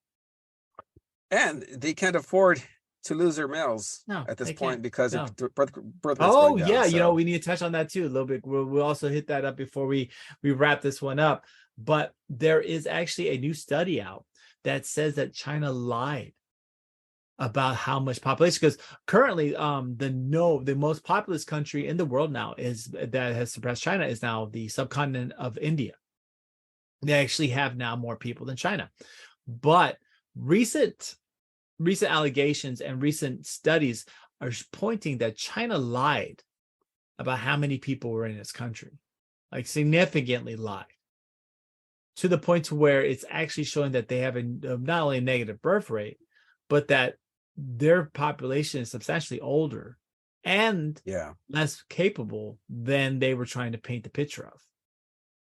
And they can't afford to lose their males at this point because of birth rates. Oh, going down, yeah. We need to touch on that too a little bit. We'll also hit that up before we wrap this one up. But there is actually a new study out that says that China lied about how much population, because currently the most populous country in the world now that has surpassed China is now the subcontinent of India. They actually have now more people than China. But recent allegations and recent studies are pointing that China lied about how many people were in its country, like significantly lied, to the point to where it's actually showing that they have not only a negative birth rate, but that their population is substantially older and less capable than they were trying to paint the picture of.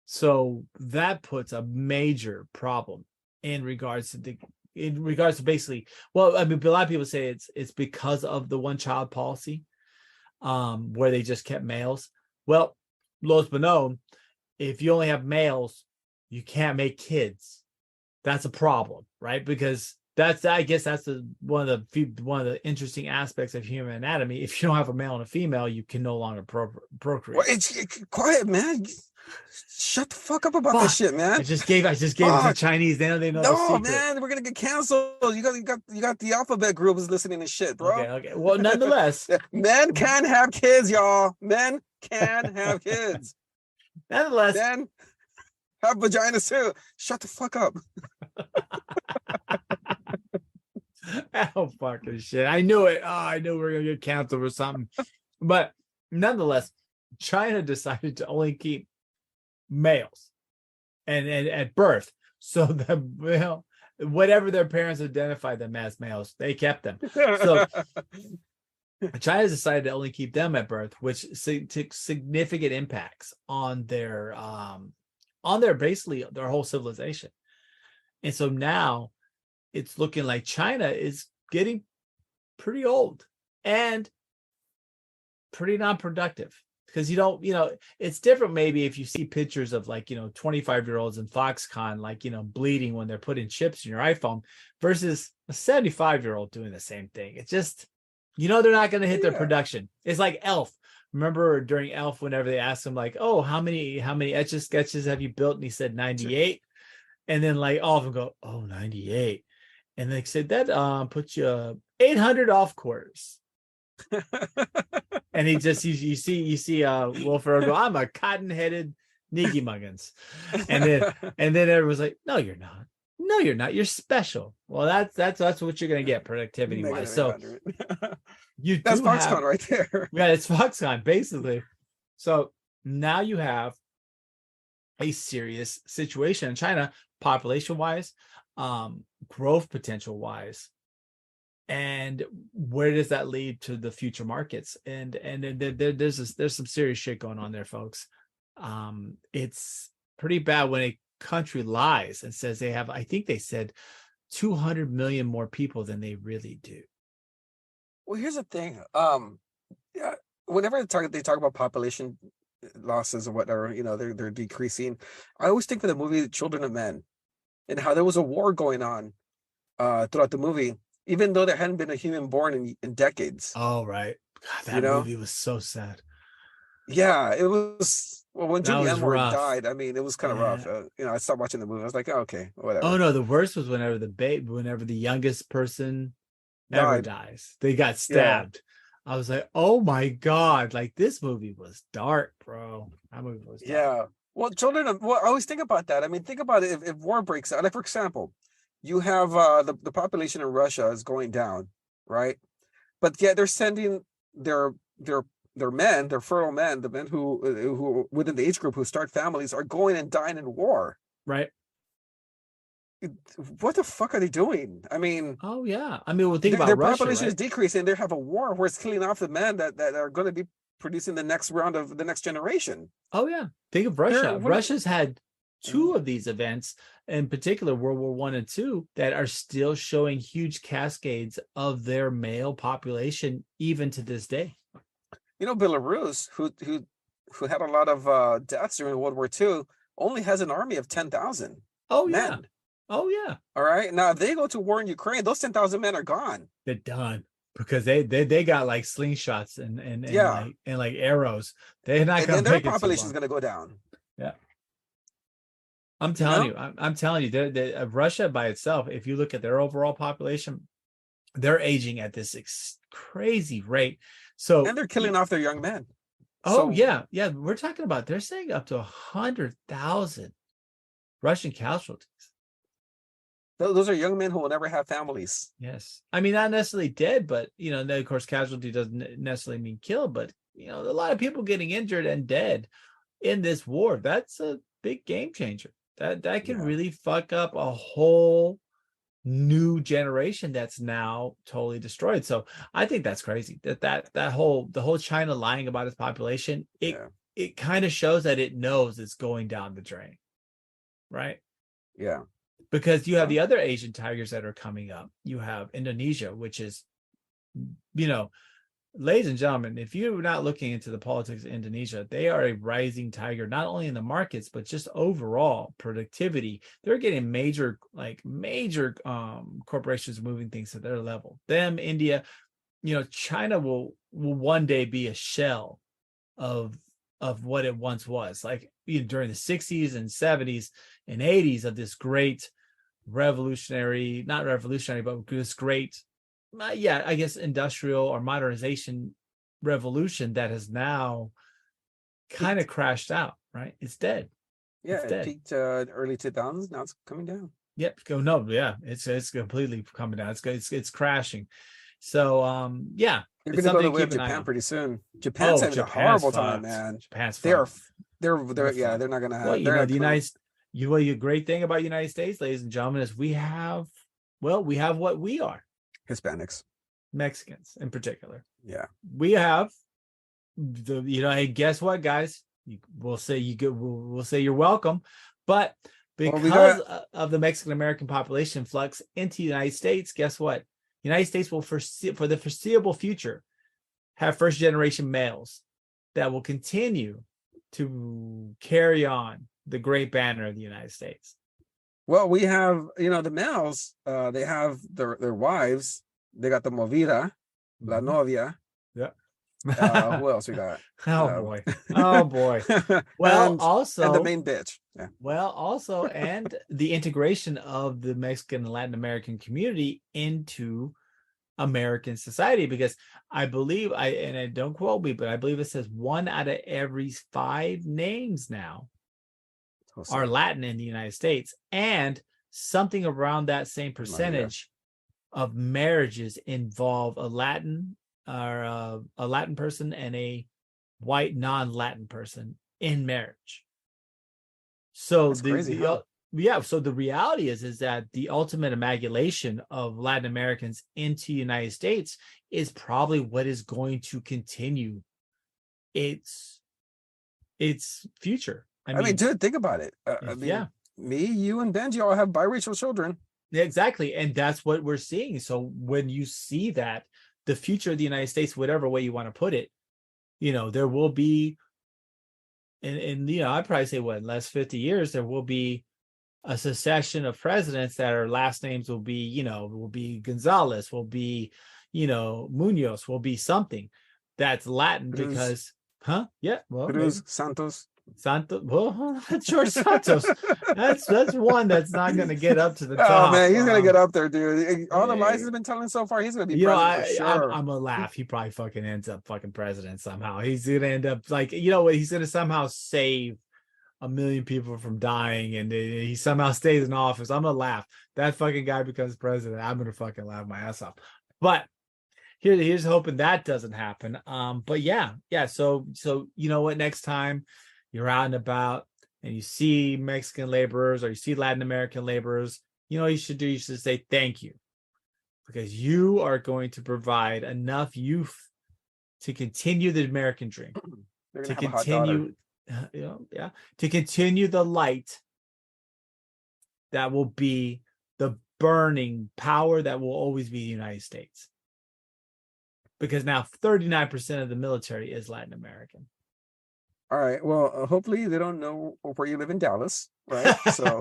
So that puts a major problem in regards to basically, well, I mean, a lot of people say it's because of the one-child policy, where they just kept males. Well, Los Bono, if you only have males, you can't make kids. That's a problem, right? Because I guess that's one of the interesting aspects of human anatomy. If you don't have a male and a female, you can no longer procreate. Well, quiet, man. Shut the fuck up about that shit, man. I just gave it to Chinese. They know. No, man, we're gonna get canceled. You got the alphabet group is listening to shit, bro. Okay. Well, nonetheless, men can have kids, y'all. Men can have kids. Nonetheless, men have vaginas too. Shut the fuck up. Oh, fucking shit. I knew it. I knew we were going to get canceled or something. But nonetheless, China decided to only keep males and at birth. So that, whatever their parents identified them as males, they kept them. So China decided to only keep them at birth, which took significant impacts on their basically their whole civilization. And so now it's looking like China is getting pretty old and pretty non-productive, because it's different maybe if you see pictures of 25-year-olds in Foxconn bleeding when they're putting chips in your iPhone versus a 75-year-old doing the same thing. It's just they're not going to hit their production. It's like Elf. Remember during Elf, whenever they asked him oh, how many etch a sketches have you built, and he said 98, and then all of them go, oh, 98. And they said that puts you 800 off course. And he just you see Will Ferrell go, I'm a cotton-headed Niggy Muggins. And then everyone's like, no, you're not. No, you're not. You're special. Well, that's what you're gonna get productivity wise. So -800. you That's do have, Foxconn right there. yeah, it's Foxconn basically. So now you have a serious situation in China, population wise, growth potential wise. And where does that lead to the future markets? And there's some serious shit going on there, folks. It's pretty bad when a country lies and says they have, I think they said 200 million more people than they really do. Well, here's the thing. Yeah, whenever they talk about population losses or whatever, they're decreasing. I always think of the movie Children of Men and how there was a war going on throughout the movie, even though there hadn't been a human born in decades. Oh, right. God, that movie was so sad. Yeah, it was. Well, when Julie Anwar died, I mean, it was kind of rough. I stopped watching the movie. I was like, oh, okay, whatever. Oh no, the worst was whenever the youngest person ever dies, they got stabbed. Yeah. I was like, oh my God, like this movie was dark, bro. That movie was dark. Yeah. Well, I always think about that. I mean, think about it. If war breaks out, like for example, you have the population in Russia is going down, right? But yet they're sending their men, their fertile men, the men who within the age group who start families are going and dying in war. Right. What the fuck are they doing? I mean, oh yeah. I mean, we'll think about their Russia, population right? is decreasing. They have a war where it's killing off the men that are going to be producing the next round of the next generation. Oh yeah. Think of Russia. Russia's had two of these events, in particular World War I and II, that are still showing huge cascades of their male population even to this day. Belarus, who had a lot of deaths during World War II, only has an army of 10,000. Oh men. Yeah. Oh yeah. All right. Now if they go to war in Ukraine, those 10,000 men are gone. They're done because they got like slingshots and like arrows. They're not going to their population is going to go down. Yeah. I'm telling you, Russia by itself, if you look at their overall population, they're aging at this crazy rate. And they're killing off their young men. Oh, yeah. Yeah. We're talking about, they're saying up to 100,000 Russian casualties. Those are young men who will never have families. Yes. I mean, not necessarily dead, but, of course, casualty doesn't necessarily mean killed, but, a lot of people getting injured and dead in this war. That's a big game changer. That can really fuck up a whole new generation that's now totally destroyed. So I think that's crazy. The whole China lying about its population, it kind of shows that it knows it's going down the drain. Right? Yeah. Because you have the other Asian tigers that are coming up. You have Indonesia, which is, ladies and gentlemen, if you're not looking into the politics of Indonesia, they are a rising tiger, not only in the markets, but just overall productivity. They're getting major corporations moving things to their level. Them, India, China will one day be a shell of what it once was. Like during the 60s and 70s and 80s of this great not revolutionary, but this great, I guess, industrial or modernization revolution that has now kind of crashed out, right? It's dead. Yeah, it peaked early 2000s. Now it's coming down. Yep. No, yeah, it's completely coming down. It's crashing. So they're going to go the way of Japan pretty soon. Japan's having a horrible time, man. Japan's they're not going to have. Well, the great thing about the United States, ladies and gentlemen, is we have what we are. Hispanics, Mexicans in particular. Yeah, we have hey, guess what, guys? We'll say you're welcome, but because of the Mexican American population flux into the United States, guess what? The United States will for the foreseeable future have first generation males that will continue to carry on the great banner of the United States. Well, we have, the males, they have their wives. They got the movida, la novia. Yeah. Who else we got? Oh boy. Well, and the main bitch. Yeah. Well, also, and the integration of the Mexican and Latin American community into American society, because I believe, and don't quote me, but I believe it says 1 out of every 5 names now are Latin in the United States, and something around that same percentage of marriages involve a Latin or a Latin person and a white non-Latin person in marriage. So so the reality is that the ultimate amalgamation of Latin Americans into the United States is probably what is going to continue its future. I mean, dude, think about it. Me, you, and Benji all have biracial children. Exactly. And that's what we're seeing. So when you see that, the future of the United States, whatever way you want to put it, there will be, and I'd probably say in the last 50 years, there will be a succession of presidents that our last names will be, will be Gonzalez, will be, Munoz, will be something that's Latin because, yeah. Well, it is Santos. Well, George Santos. That's one that's not going to get up to the top. Oh man, he's going to get up there, dude. All the lies he's been telling so far, he's going to be president for sure. I'm gonna laugh. He probably fucking ends up fucking president somehow. He's going to end up like, what? He's going to somehow save 1 million people from dying, and he somehow stays in office. I'm gonna laugh. That fucking guy becomes president. I'm gonna fucking laugh my ass off. But here's hoping that doesn't happen. But yeah. So what? Next time you're out and about and you see Mexican laborers or you see Latin American laborers, you should say thank you, because you are going to provide enough youth to continue the American dream, to continue the light that will be the burning power that will always be the United States, because now 39% of the military is Latin American. All right. Well, hopefully they don't know where you live in Dallas, right? So,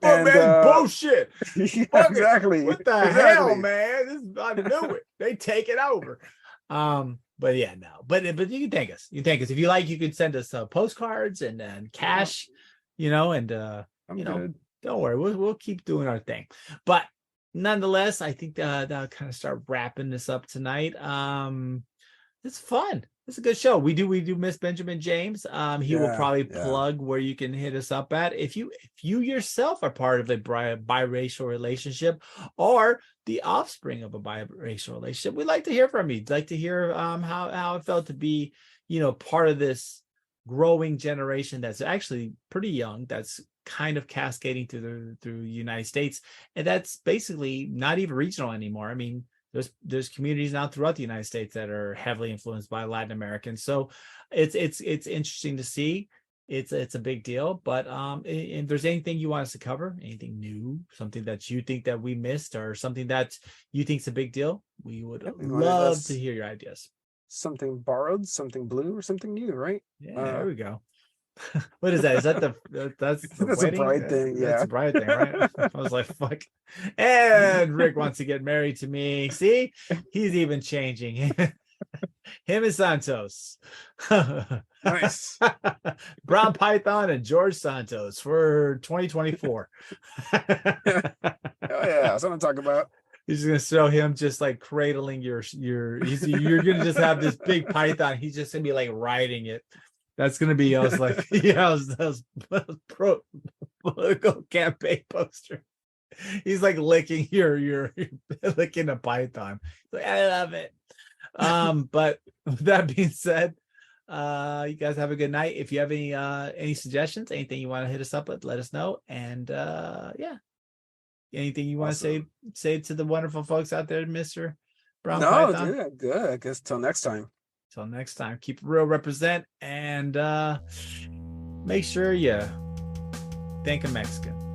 bullshit. Yeah, exactly. What the hell, man? I knew it. They take it over. But yeah, no. But you can thank us. You can thank us if you like. You can send us postcards and cash. And don't worry. We'll keep doing our thing. But nonetheless, I think that'll kind of start wrapping this up tonight. It's fun. It's a good show. We do miss Benjamin James. He will probably plug where you can hit us up at. If you yourself are part of a biracial relationship or the offspring of a biracial relationship, we'd like to hear from you. We'd like to hear how it felt to be, part of this growing generation that's actually pretty young, that's kind of cascading through the United States, and that's basically not even regional anymore. I mean, there's communities now throughout the United States that are heavily influenced by Latin Americans. So it's interesting to see. It's a big deal. But if there's anything you want us to cover, anything new, something that you think that we missed, or something that you think is a big deal, we would love to hear your ideas. Something borrowed, something blue, or something new, right? Yeah, there we go. What is that? Is that that's a bride thing? Yeah, that's a bride thing, right? I was like, fuck. And Rick wants to get married to me. See, he's even changing. Him and Santos. Nice. Brown Python and George Santos for 2024. Oh yeah, something to talk about. He's gonna show him just like cradling you're gonna just have this big python. He's just gonna be like riding it. That's gonna be us, like those pro political campaign poster. He's like licking you're licking a python. Like, I love it. But with that being said, you guys have a good night. If you have any suggestions, anything you want to hit us up with, let us know. And anything you want to say to the wonderful folks out there, Mr. Brown Python? No, dude, good. I guess till next time. Till next time, keep it real, represent, and make sure you thank a Mexican.